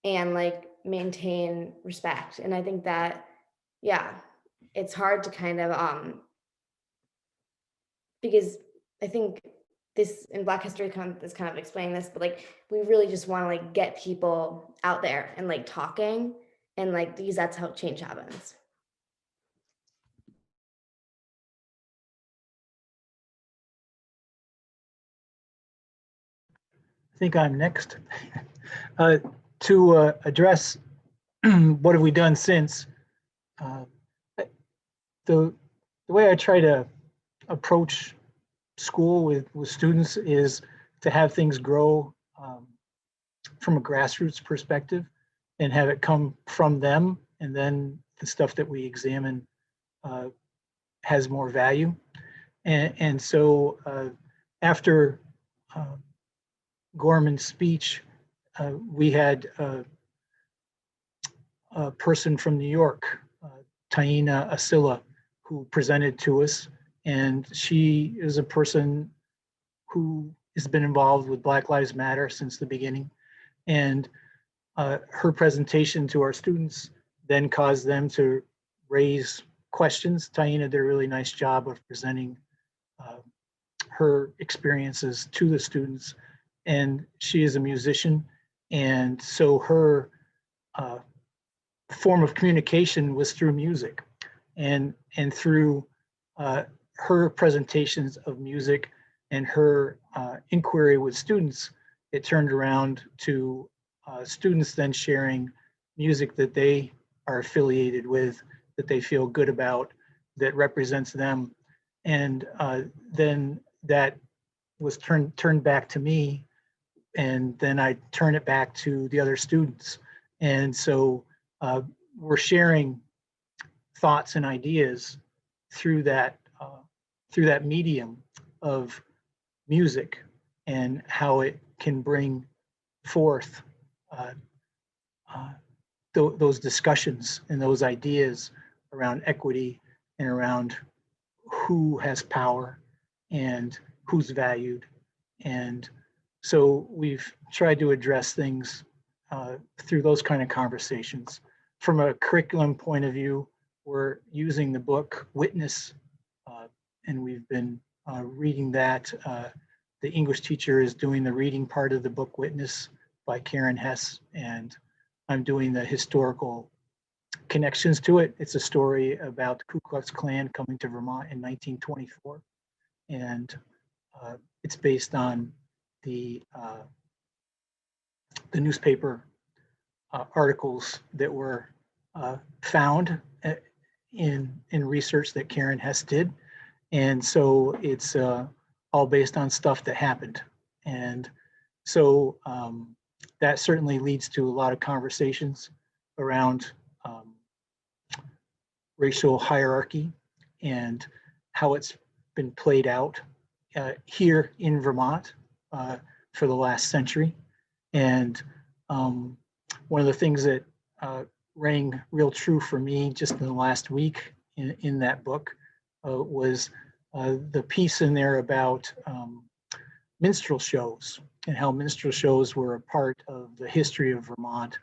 and like maintain respect. And I think that, yeah, it's hard to kind of because I think this in Black history is kind of explaining this, but like we really just want to like get people out there and like talking, and like because that's how change happens.
think I'm next. To address what have we done since, the way I try to approach school with students is to have things grow from a grassroots perspective and have it come from them, and then the stuff that we examine has more value. And so after Gorman's speech, we had a person from New York, Taina Asila, who presented to us. And she is a person who has been involved with Black Lives Matter since the beginning. And her presentation to our students then caused them to raise questions. Taina did a really nice job of presenting her experiences to the students. And she is a musician. And so her form of communication was through music, and through her presentations of music and her inquiry with students, it turned around to students then sharing music that they are affiliated with, that they feel good about, that represents them. And then that was turned back to me, and then I turn it back to the other students. And so we're sharing thoughts and ideas through that medium of music, and how it can bring forth those discussions and those ideas around equity and around who has power and who's valued. And so we've tried to address things through those kind of conversations. From a curriculum point of view, we're using the book Witness, and we've been reading that. The English teacher is doing the reading part of the book Witness by Karen Hess, and I'm doing the historical connections to it. It's a story about the Ku Klux Klan coming to Vermont in 1924, and it's based on the newspaper articles that were found in research that Karen Hess did. And so it's all based on stuff that happened. And so that certainly leads to a lot of conversations around racial hierarchy and how it's been played out here in Vermont for the last century. And one of the things that rang real true for me just in the last week in that book was the piece in there about minstrel shows, and how minstrel shows were a part of the history of Vermont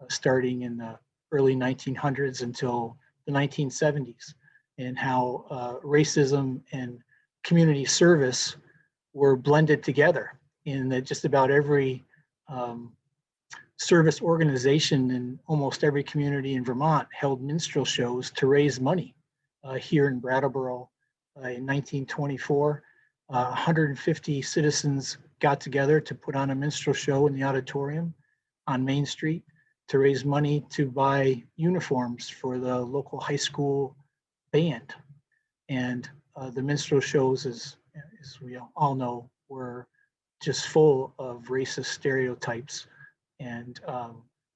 starting in the early 1900s until the 1970s, and how racism and community service were blended together in that just about every service organization in almost every community in Vermont held minstrel shows to raise money. Here in Brattleboro in 1924, 150 citizens got together to put on a minstrel show in the auditorium on Main Street to raise money to buy uniforms for the local high school band. And the minstrel shows, as we all know, were just full of racist stereotypes and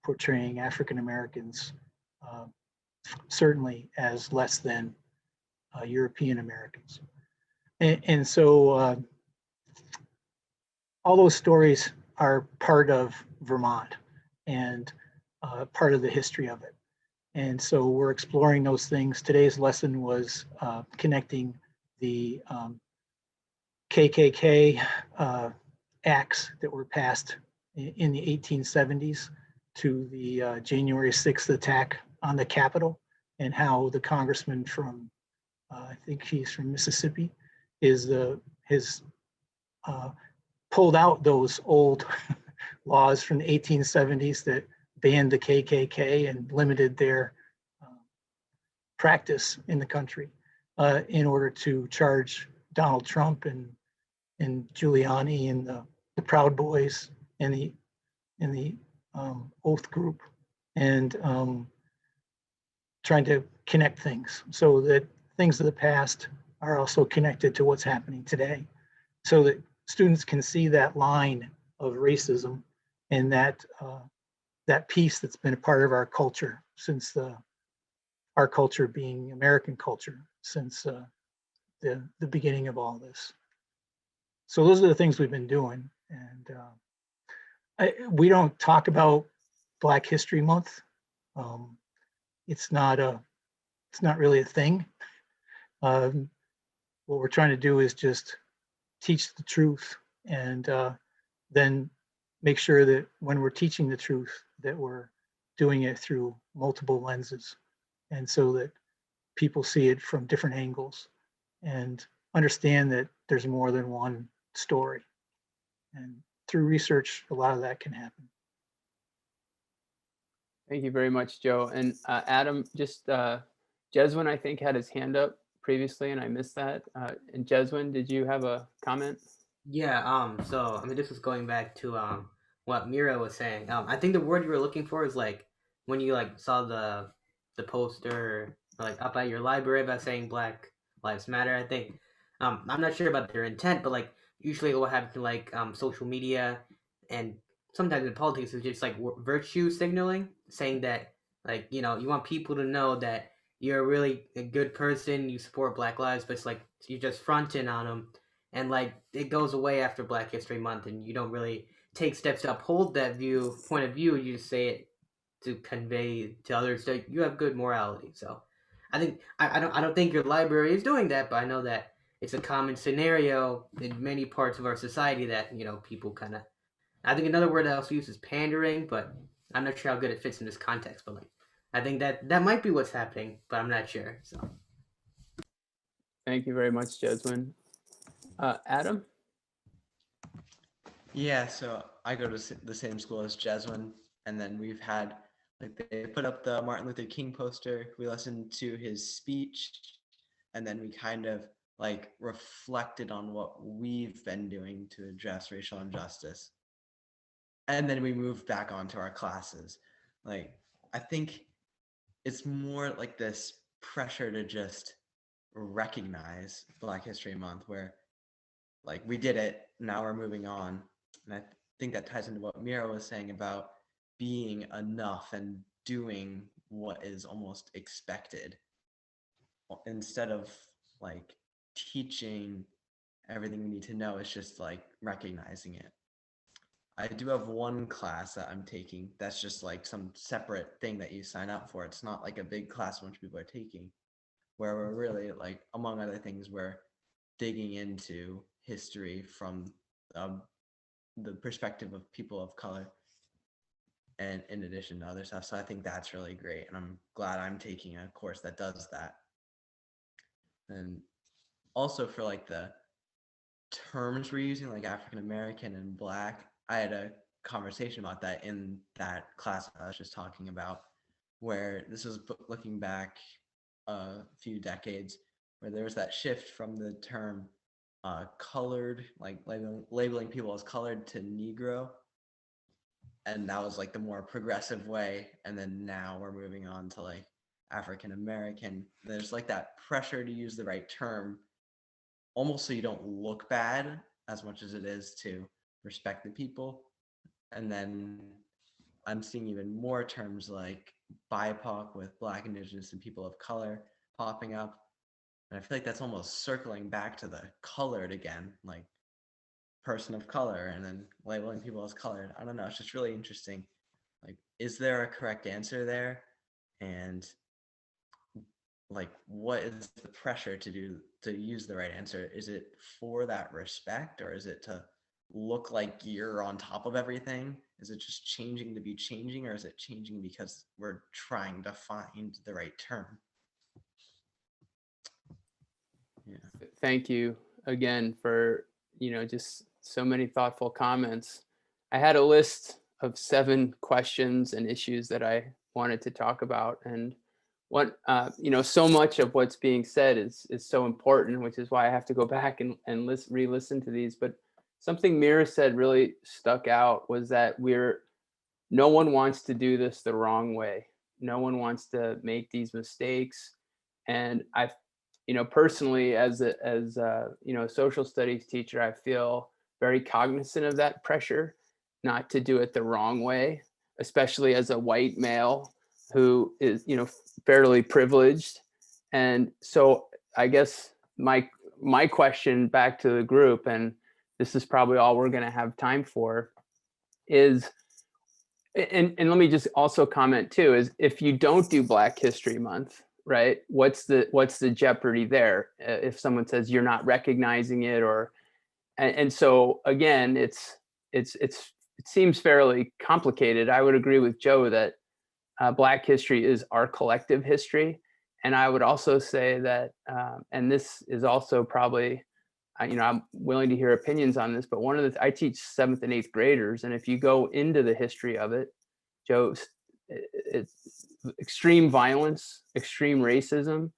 portraying African Americans certainly as less than European Americans. And so all those stories are part of Vermont and part of the history of it. And so we're exploring those things. Today's lesson was connecting the KKK acts that were passed in the 1870s to the January 6th attack on the Capitol, and how the congressman from, I think he's from Mississippi, has pulled out those old laws from the 1870s that banned the KKK and limited their practice in the country in order to charge Donald Trump and Giuliani and the Proud Boys in the oath group, and trying to connect things so that things of the past are also connected to what's happening today, so that students can see that line of racism and that piece that's been a part of our culture since our culture being American culture since the beginning of all this. So those are the things we've been doing, and we don't talk about Black History Month. It's not really a thing. What we're trying to do is just teach the truth, and then make sure that when we're teaching the truth, that we're doing it through multiple lenses, and so that people see it from different angles and understand that there's more than one story. And through research, a lot of that can happen.
Thank you very much, Joe. And Adam, just Jeswin, I think, had his hand up previously, and I missed that. And Jeswin, did you have a comment?
Yeah, so I mean this was going back to what Mira was saying. I think the word you were looking for is like when you like saw the poster like up at your library about saying Black Lives Matter, I think. I'm not sure about their intent, but like usually what happens in like social media and sometimes in politics is just like virtue signaling, saying that like, you know, you want people to know that you're really a good person, you support Black lives, but it's like you're just fronting on them. And like it goes away after Black History Month, and you don't really take steps to uphold that point of view. You just say it to convey to others that you have good morality. So, I think I don't think your library is doing that, but I know that it's a common scenario in many parts of our society that people kind of. I think another word I also use is pandering, but I'm not sure how good it fits in this context. But like, I think that might be what's happening, but I'm not sure. So.
Thank you very much, Jeswin. Adam?
Yeah, so I go to the same school as Jeswin, and then we've had, like, they put up the Martin Luther King poster, we listened to his speech, and then we kind of like reflected on what we've been doing to address racial injustice. And then we moved back onto our classes. Like, I think it's more like this pressure to just recognize Black History Month, where like we did it, now we're moving on. And I think that ties into what Mira was saying about being enough and doing what is almost expected instead of like teaching everything we need to know. It's just like recognizing it. I do have one class that I'm taking that's just like some separate thing that you sign up for. It's not like a big class a bunch of people are taking, where we're really like, among other things, we're digging into history from the perspective of people of color, and in addition to other stuff. So I think that's really great, and I'm glad I'm taking a course that does that. And also for like the terms we're using, like African American and Black, I had a conversation about that in that class I was just talking about, where this was looking back a few decades, where there was that shift from the term colored, like labeling people as colored, to Negro. And that was like the more progressive way. And then now we're moving on to like African American. There's like that pressure to use the right term, almost so you don't look bad as much as it is to respect the people. And then I'm seeing even more terms like BIPOC with Black, Indigenous, and people of color popping up. And I feel like that's almost circling back to the colored again, like person of color, and then labeling people as colored. I don't know. It's just really interesting. Like, is there a correct answer there? And like, what is the pressure to use the right answer? Is it for that respect, or is it to look like you're on top of everything? Is it just changing to be changing, or is it changing because we're trying to find the right term? Yeah.
Thank you again for, just so many thoughtful comments. I had a list of 7 questions and issues that I wanted to talk about. And what, so much of what's being said is so important, which is why I have to go back and re-listen to these. But something Mira said really stuck out was that no one wants to do this the wrong way. No one wants to make these mistakes. And I, personally, as a social studies teacher, I feel very cognizant of that pressure, not to do it the wrong way, especially as a white male who is, fairly privileged. And so I guess my question back to the group, and this is probably all we're going to have time for, is, and let me just also comment too, is if you don't do Black History Month, right, what's the jeopardy there if someone says you're not recognizing it? Or and so again, it seems fairly complicated. I would agree with Joe that Black history is our collective history. And I would also say that, and this is also probably, I'm willing to hear opinions on this, but I teach 7th and 8th graders. And if you go into the history of it, Joe, it's extreme violence, extreme racism.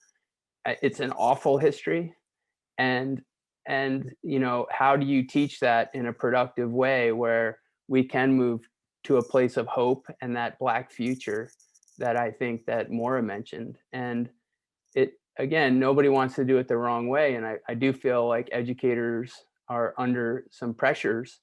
It's an awful history. And how do you teach that in a productive way where we can move to a place of hope and that Black future that I think that Maura mentioned? And again, nobody wants to do it the wrong way. And I do feel like educators are under some pressures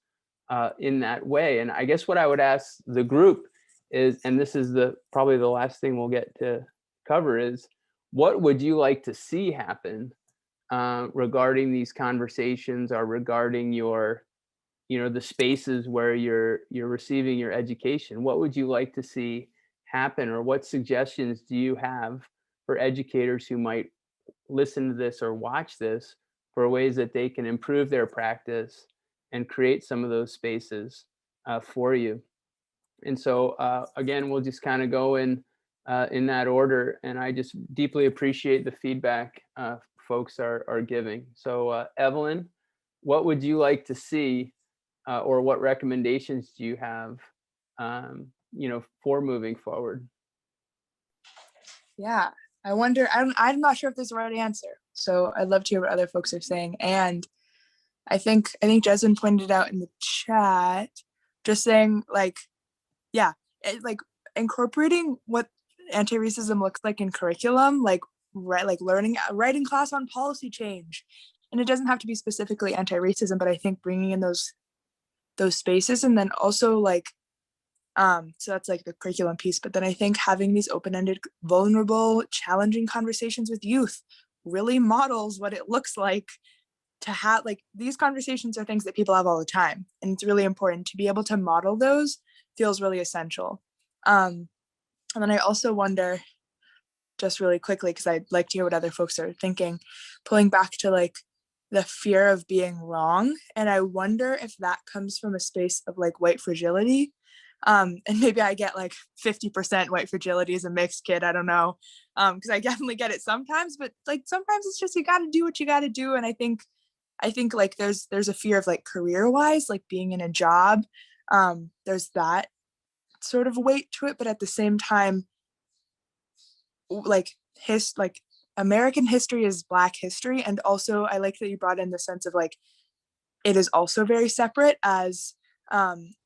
in that way. And I guess what I would ask the group is, and this is probably the last thing we'll get to cover, is what would you like to see happen regarding these conversations, or regarding the spaces where you're receiving your education? What would you like to see happen, or what suggestions do you have for educators who might listen to this or watch this, for ways that they can improve their practice and create some of those spaces for you? And so again, we'll just kind of go in that order, and I just deeply appreciate the feedback folks are giving. So Evelyn, what would you like to see, or what recommendations do you have, for moving forward?
Yeah, I wonder, I'm not sure if there's a right answer. So I'd love to hear what other folks are saying. And I think Jasmine pointed out in the chat, just saying like incorporating what anti-racism looks like in curriculum, like learning, writing class on policy change. And it doesn't have to be specifically anti-racism, but I think bringing in those spaces, and then also so that's like the curriculum piece. But then I think having these open-ended, vulnerable, challenging conversations with youth really models what it looks like to have, these conversations are things that people have all the time. And it's really important to be able to model those, feels really essential. And then I also wonder, just really quickly, because I'd like to hear what other folks are thinking, pulling back to the fear of being wrong. And I wonder if that comes from a space of white fragility. And maybe I get 50% white fragility as a mixed kid. I don't know. Because I definitely get it sometimes, but sometimes it's just, you got to do what you got to do. And I think there's a fear of career wise, being in a job. There's that sort of weight to it, but at the same time, American history is Black history. And also I like that you brought in the sense of it is also very separate, as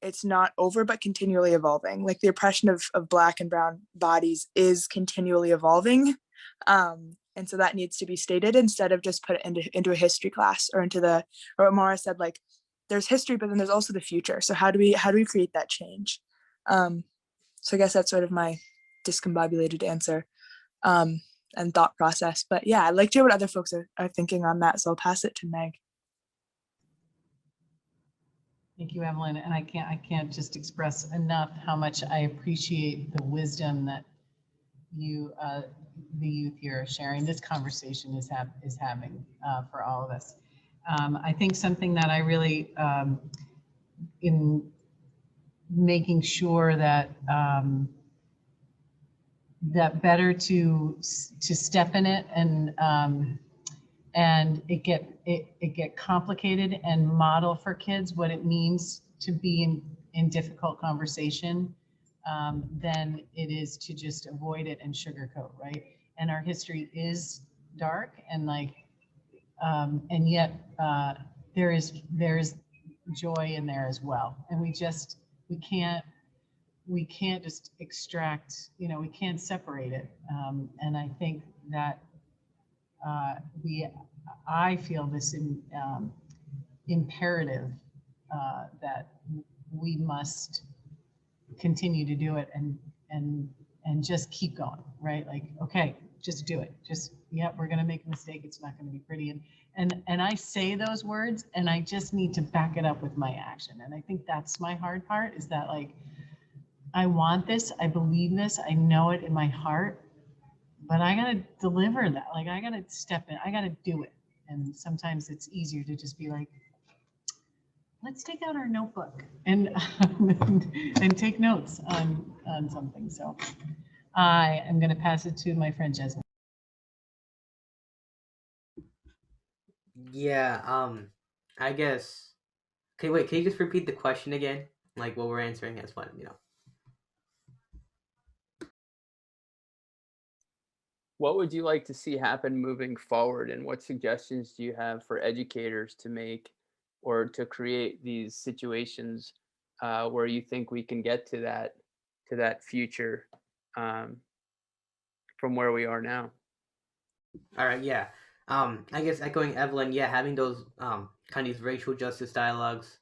it's not over but continually evolving. The oppression of Black and brown bodies is continually evolving, and so that needs to be stated instead of just put it into a history class, or or what Maura said, there's history, but then there's also the future. So how do we create that change? So I guess that's sort of my discombobulated answer and thought process. But yeah, I'd like to hear what other folks are thinking on that. So I'll pass it to Meg.
Thank you, Evelyn. And I can't just express enough how much I appreciate the wisdom that you, the youth here, are sharing. This conversation is having for all of us. I think something that I really, in making sure that that better to step in it and it get complicated and model for kids what it means to be in difficult conversation, than it is to just avoid it and sugarcoat, right? And our history is dark, and and yet there is joy in there as well. And we can't just extract, we can't separate it. And I think that I feel this imperative that we must continue to do it and just keep going, right? Like, okay, just do it. Just, yeah, we're gonna make a mistake. It's not gonna be pretty. And I say those words and I just need to back it up with my action. And I think that's my hard part, is that like, I want this, I believe this, I know it in my heart, but I gotta deliver that. Like, I gotta step in, I gotta do it. And sometimes it's easier to just be like, let's take out our notebook and and take notes on something. So I am going to pass it to my friend Jasmine.
Yeah, I guess. Okay, wait, can you just repeat the question again? Like what we're answering as fun,
What would you like to see happen moving forward, and what suggestions do you have for educators to make or to create these situations where you think we can get to that future from where we are now?
All right, yeah. I guess echoing Evelyn, yeah, having those kind of these racial justice dialogues,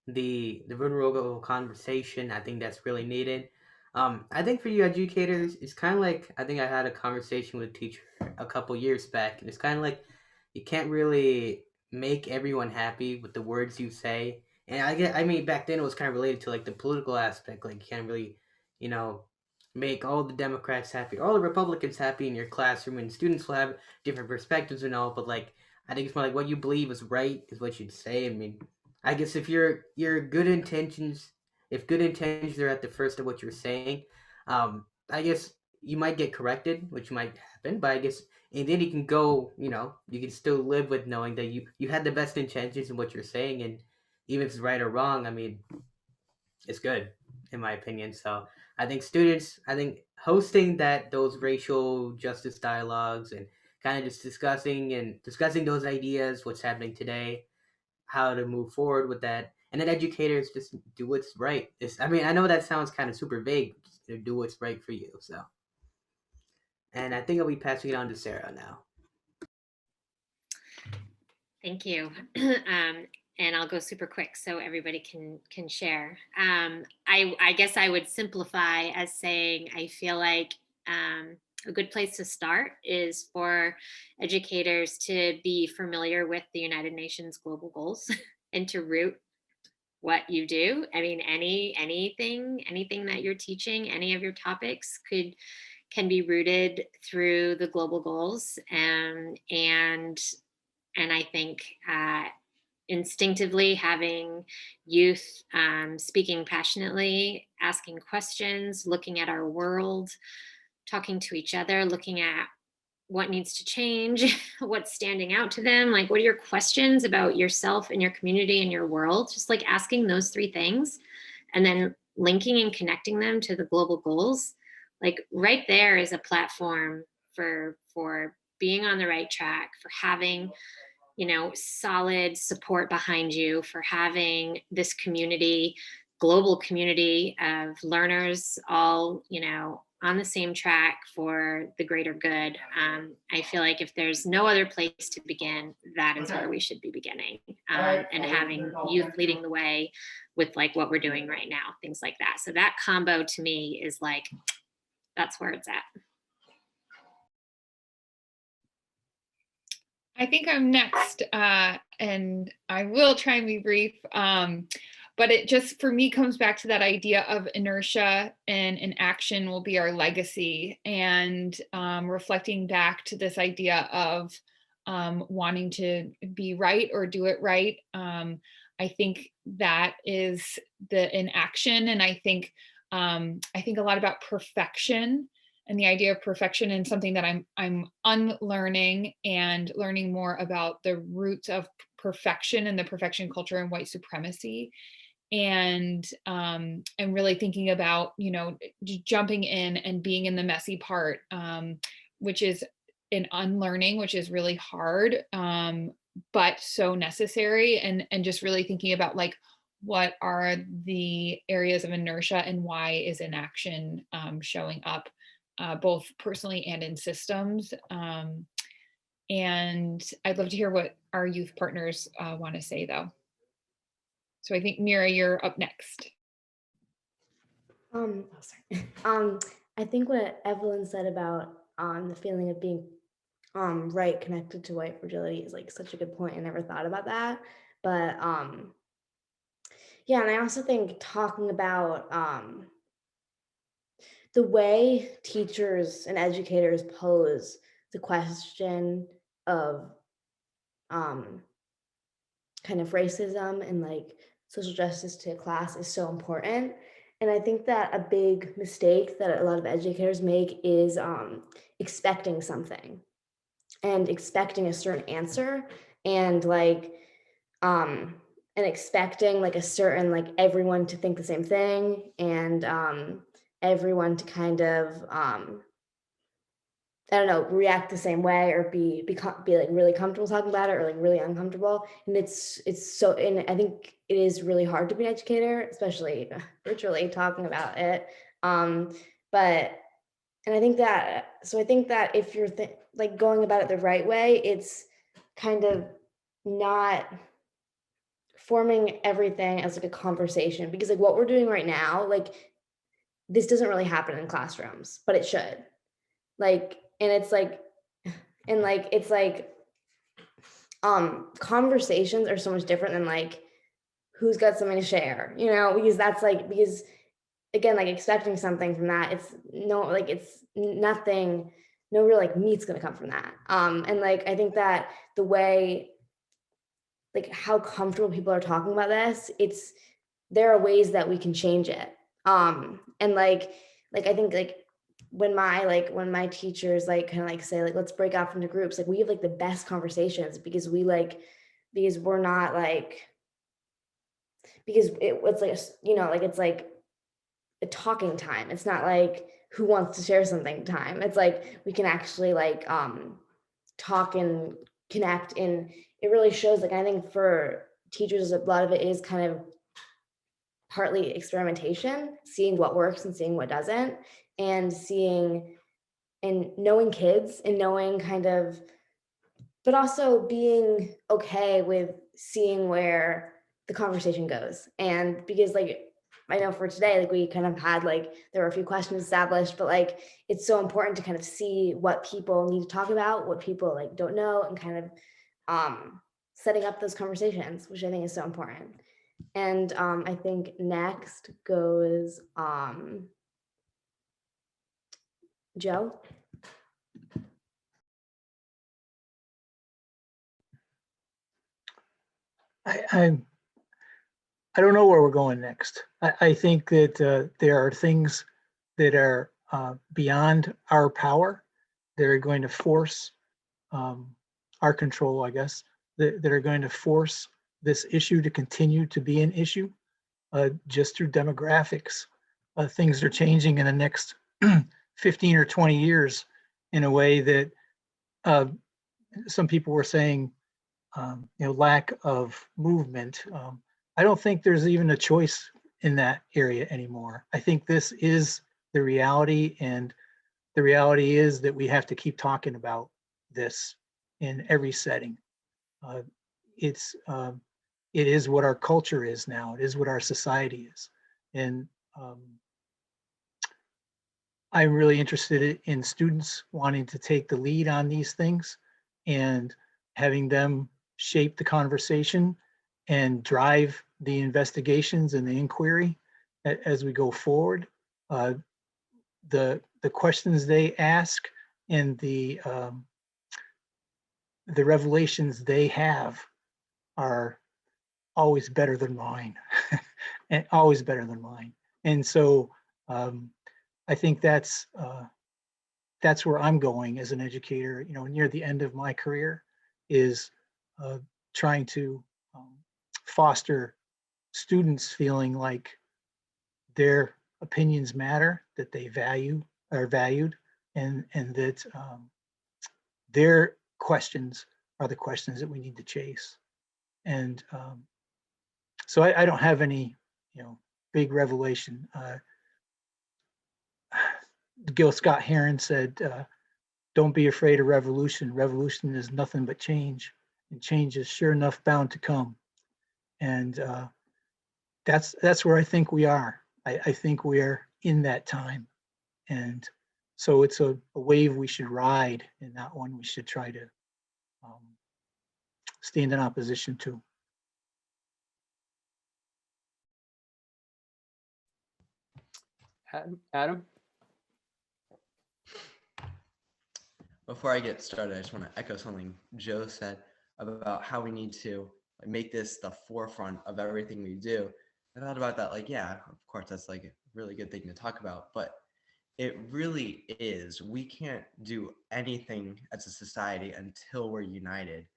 the vulnerable conversation, I think that's really needed. I think for you educators, it's kind of like, I think I had a conversation with a teacher a couple years back, and it's kind of like you can't really make everyone happy with the words you say. And I mean, back then it was kind of related to like the political aspect, like you can't really, you know, make all the Democrats happy, all the Republicans happy in your classroom, and students will have different perspectives and all. But like, I think it's more like what you believe is right is what you'd say. I mean, I guess if your good intentions, if good intentions are at the first of what you're saying, I guess you might get corrected, which might happen. But I guess, and then you can go, you can still live with knowing that you had the best intentions in what you're saying, and even if it's right or wrong, I mean, it's good in my opinion. So I think students, I think hosting those racial justice dialogues and kind of just discussing those ideas, what's happening today, how to move forward with that, and then educators just do what's right. I mean, I know that sounds kind of super vague, just do what's right for you. So, and I think I'll be passing it on to Sarah now.
Thank you. And I'll go super quick so everybody can share. I guess I would simplify as saying I feel like a good place to start is for educators to be familiar with the United Nations global goals and to root what you do. I mean, anything that you're teaching, any of your topics can be rooted through the global goals. And I think instinctively having youth speaking passionately, asking questions, looking at our world, talking to each other, looking at what needs to change, what's standing out to them, like what are your questions about yourself and your community and your world, just like asking those three things and then linking and connecting them to the global goals. Like right there is a platform for being on the right track, for having solid support behind you, for having this community, global community of learners all, on the same track for the greater good. I feel like if there's no other place to begin, that is where we should be beginning, and having youth leading the way with like what we're doing right now, things like that. So that combo to me is like, that's where it's at.
I think I'm next, and I will try and be brief. But it just, for me, comes back to that idea of inertia and inaction will be our legacy, and reflecting back to this idea of wanting to be right or do it right. I think that is the inaction, and I think a lot about perfection. And the idea of perfection, and something that I'm unlearning and learning more about the roots of perfection and the perfection culture and white supremacy, and really thinking about jumping in and being in the messy part, which is an unlearning, which is really hard, but so necessary, and just really thinking about like what are the areas of inertia and why is inaction showing up both personally and in systems. And I'd love to hear what our youth partners want to say though. So I think Mira, you're up next.
Oh, sorry. I think what Evelyn said about the feeling of being right connected to white fragility is like such a good point. I never thought about that, but yeah, and I also think talking about the way teachers and educators pose the question of kind of racism and like social justice to class is so important. And I think that a big mistake that a lot of educators make is expecting something and expecting a certain answer and like and expecting like a certain like everyone to think the same thing and everyone to kind of I don't know, react the same way or be like really comfortable talking about it or like really uncomfortable. And it's so, and I think it is really hard to be an educator, especially virtually talking about it. But, and I think that, so I think that if you're like going about it the right way, it's kind of not forming everything as like a conversation, because like what we're doing right now, like this doesn't really happen in classrooms, but it should. Like, and it's like, and like, it's like, conversations are so much different than like, who's got something to share, you know, because that's like, because again, like expecting something from that, it's no, like, it's nothing, no real like meat's gonna come from that. And like, I think that the way, like how comfortable people are talking about this, there are ways that we can change it. And like, I think like, when my teachers like kind of like say like let's break off into groups, like we have like the best conversations because we're not like, because it's like you know, like it's like a talking time, it's not like who wants to share something time, it's like we can actually like talk and connect. And it really shows, like I think for teachers a lot of it is kind of partly experimentation, seeing what works and seeing what doesn't, and seeing and knowing kids and knowing kind of, but also being okay with seeing where the conversation goes. And because like, I know for today, like we kind of had like, there were a few questions established, but like, it's so important to kind of see what people need to talk about, what people like don't know, and kind of setting up those conversations, which I think is so important. And I think next goes Joe.
I don't know where we're going next. I think that there are things that are beyond our power that are going to force our control, I guess, that are going to force this issue to continue to be an issue just through demographics. Things are changing in the next 15 or 20 years in a way that some people were saying, lack of movement. I don't think there's even a choice in that area anymore. I think this is the reality, and the reality is that we have to keep talking about this in every setting. It is what our culture is now. It is what our society is. And I'm really interested in students wanting to take the lead on these things and having them shape the conversation and drive the investigations and the inquiry as we go forward. The questions they ask and the revelations they have are always better than mine, and always better than mine. And so I think that's where I'm going as an educator, near the end of my career, is trying to foster students feeling like their opinions matter, that they are valued, and that their questions are the questions that we need to chase. And so I don't have any, big revelation. Gil Scott Heron said, don't be afraid of revolution. Revolution is nothing but change, and change is sure enough bound to come. And that's where I think we are. I think we are in that time. And so it's a wave we should ride, and not one we should try to stand in opposition to.
Adam?
Before I get started, I just want to echo something Joe said about how we need to make this the forefront of everything we do. I thought about that, like, yeah, of course, that's like a really good thing to talk about, but it really is. We can't do anything as a society until we're united.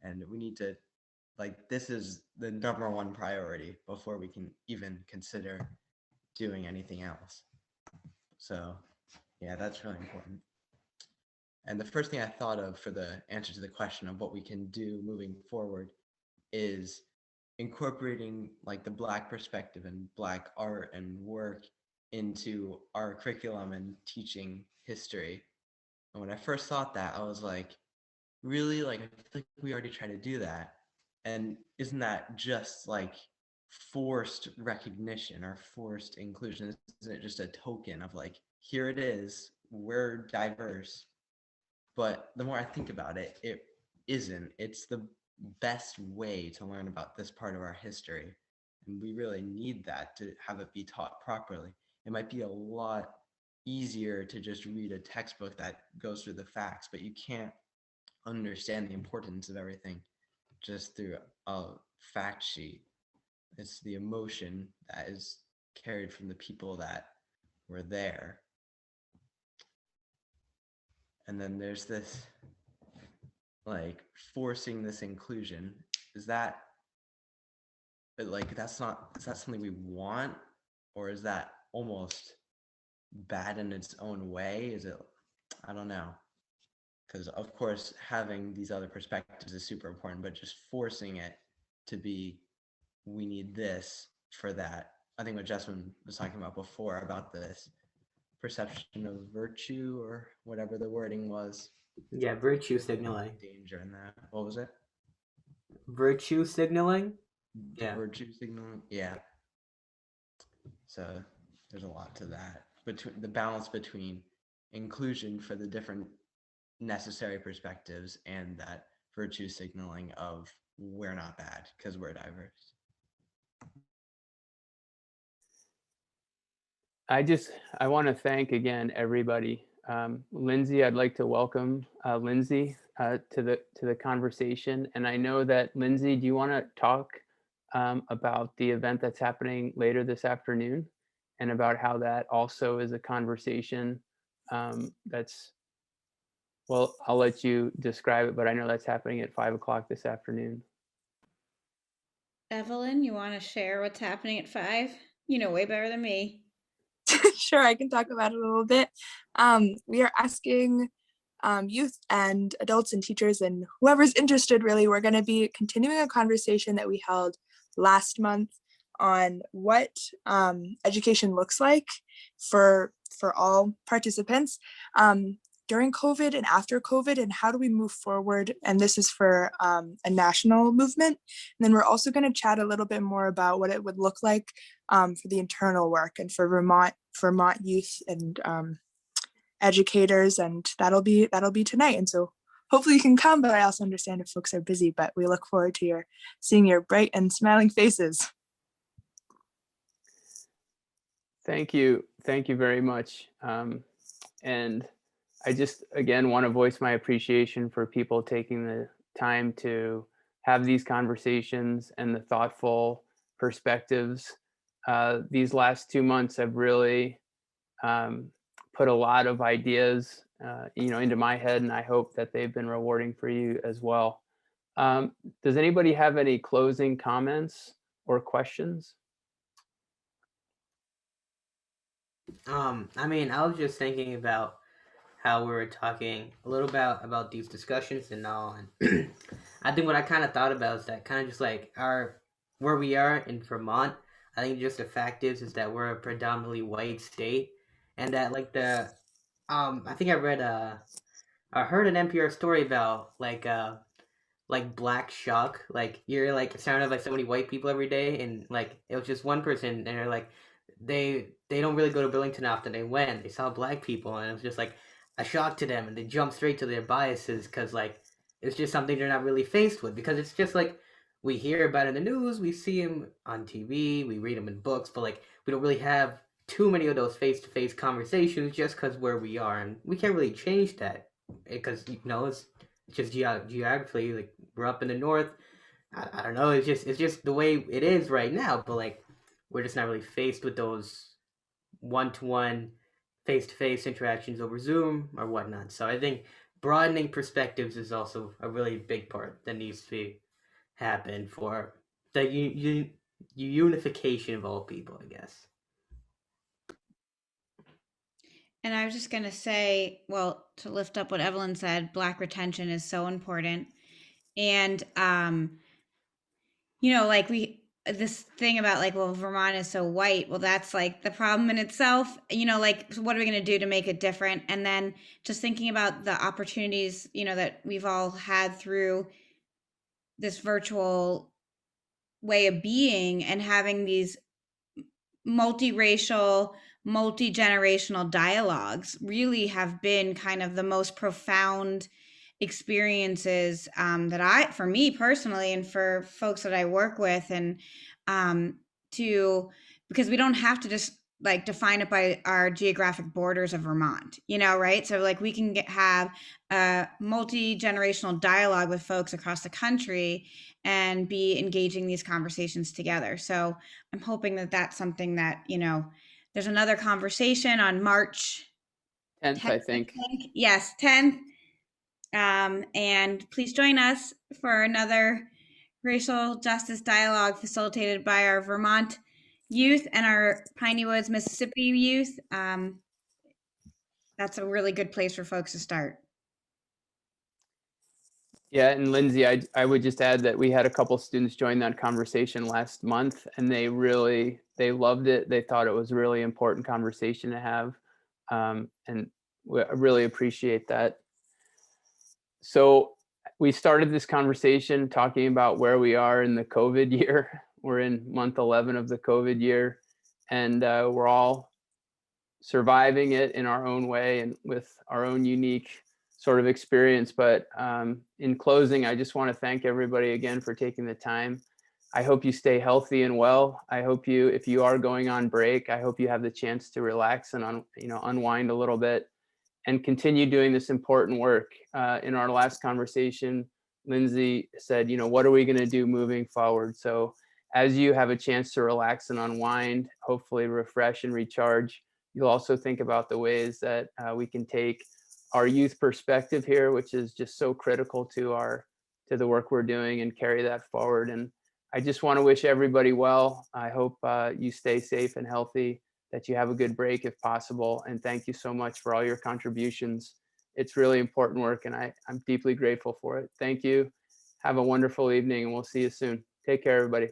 And we need to, this is the #1 priority before we can even consider doing anything else. So, yeah, that's really important. And the first thing I thought of for the answer to the question of what we can do moving forward is incorporating the Black perspective and Black art and work into our curriculum and teaching history. And when I first thought that, I was like, really? I feel like we already try to do that. And isn't that just forced recognition or forced inclusion? Isn't it just a token of here it is, we're diverse? But the more I think about it, it isn't. It's the best way to learn about this part of our history. And we really need that to have it be taught properly. It might be a lot easier to just read a textbook that goes through the facts, but you can't understand the importance of everything just through a fact sheet. It's the emotion that is carried from the people that were there. And then there's this forcing this inclusion. Is that is that something we want, or is that almost bad in its own way? Is it, I don't know. Because of course having these other perspectives is super important, but just forcing it to be, we need this for that. I think what Jasmine was talking about before about this perception of virtue or whatever the wording was.
Yeah, virtue signaling.
Danger in that. What was it?
Virtue signaling? Yeah.
Virtue signaling. Yeah. So there's a lot to that. Between the balance between inclusion for the different necessary perspectives and that virtue signaling of we're not bad because we're diverse.
I want to thank again everybody. Lindsay, I'd like to welcome Lindsay to the conversation. And I know that Lindsay, do you want to talk about the event that's happening later this afternoon, and about how that also is a conversation that's, well, I'll let you describe it, but I know that's happening at 5 o'clock this afternoon.
Evelyn, you want to share what's happening at 5? You know way better than me.
Sure, I can talk about it a little bit. We are asking youth and adults and teachers and whoever's interested, really, we're going to be continuing a conversation that we held last month on what education looks like for all participants during COVID and after COVID, and how do we move forward? And this is for a national movement. And then we're also going to chat a little bit more about what it would look like for the internal work and for Vermont youth and educators, and that'll be tonight. And so hopefully you can come, but I also understand if folks are busy, but we look forward to seeing your bright and smiling faces.
Thank you very much. And I just, again, want to voice my appreciation for people taking the time to have these conversations and the thoughtful perspectives. These last 2 months have really put a lot of ideas, into my head, and I hope that they've been rewarding for you as well. Does anybody have any closing comments or questions?
I was just thinking about how we were talking a little about these discussions and all. And I think what I kind of thought about is that kind of just like where we are in Vermont. I think just the fact is that we're a predominantly white state, and that like I think I heard an NPR story about like black shock. Like you're like surrounded by so many white people every day, and like it was just one person, and they're like they don't really go to Burlington often. They went, they saw black people, and it was just like a shock to them, and they jumped straight to their biases because like it's just something they're not really faced with, because it's just like we hear about it in the news, we see them on TV, we read them in books, but like we don't really have too many of those face-to-face conversations just because where we are, and we can't really change that because it's just geography. Like we're up in the north. I don't know. It's just the way it is right now. But like we're just not really faced with those one-to-one, face-to-face interactions over Zoom or whatnot. So I think broadening perspectives is also a really big part that needs to happen for the unification of all people, I guess.
And I was just going to say, well, to lift up what Evelyn said, Black retention is so important. And, like this thing about like, well, Vermont is so white. Well, that's like the problem in itself, like, so what are we going to do to make it different? And then just thinking about the opportunities, that we've all had through this virtual way of being and having these multiracial, multi-generational dialogues really have been kind of the most profound experiences for me personally, and for folks that I work with, and because we don't have to just like define it by our geographic borders of Vermont, right? So like we can have a multi-generational dialogue with folks across the country and be engaging these conversations together. So I'm hoping that that's something that, there's another conversation on March
10th,
10th,
I think.
Yes, 10th. And please join us for another racial justice dialogue facilitated by our Vermont youth and our Piney Woods, Mississippi youth. That's a really good place for folks to start.
Yeah, and Lindsay, I would just add that we had a couple students join that conversation last month, and they loved it. They thought it was a really important conversation to have, and I really appreciate that. So we started this conversation talking about where we are in the COVID year. We're in month 11 of the COVID year, and we're all surviving it in our own way and with our own unique sort of experience. But in closing, I just want to thank everybody again for taking the time. I hope you stay healthy and well. I hope if you are going on break, I hope you have the chance to relax and unwind a little bit and continue doing this important work. In our last conversation, Lindsay said, what are we going to do moving forward? So as you have a chance to relax and unwind, hopefully refresh and recharge, you'll also think about the ways that we can take our youth perspective here, which is just so critical to the work we're doing, and carry that forward. And I just want to wish everybody well. I hope you stay safe and healthy, that you have a good break if possible. And thank you so much for all your contributions. It's really important work, and I'm deeply grateful for it. Thank you. Have a wonderful evening, and we'll see you soon. Take care, everybody.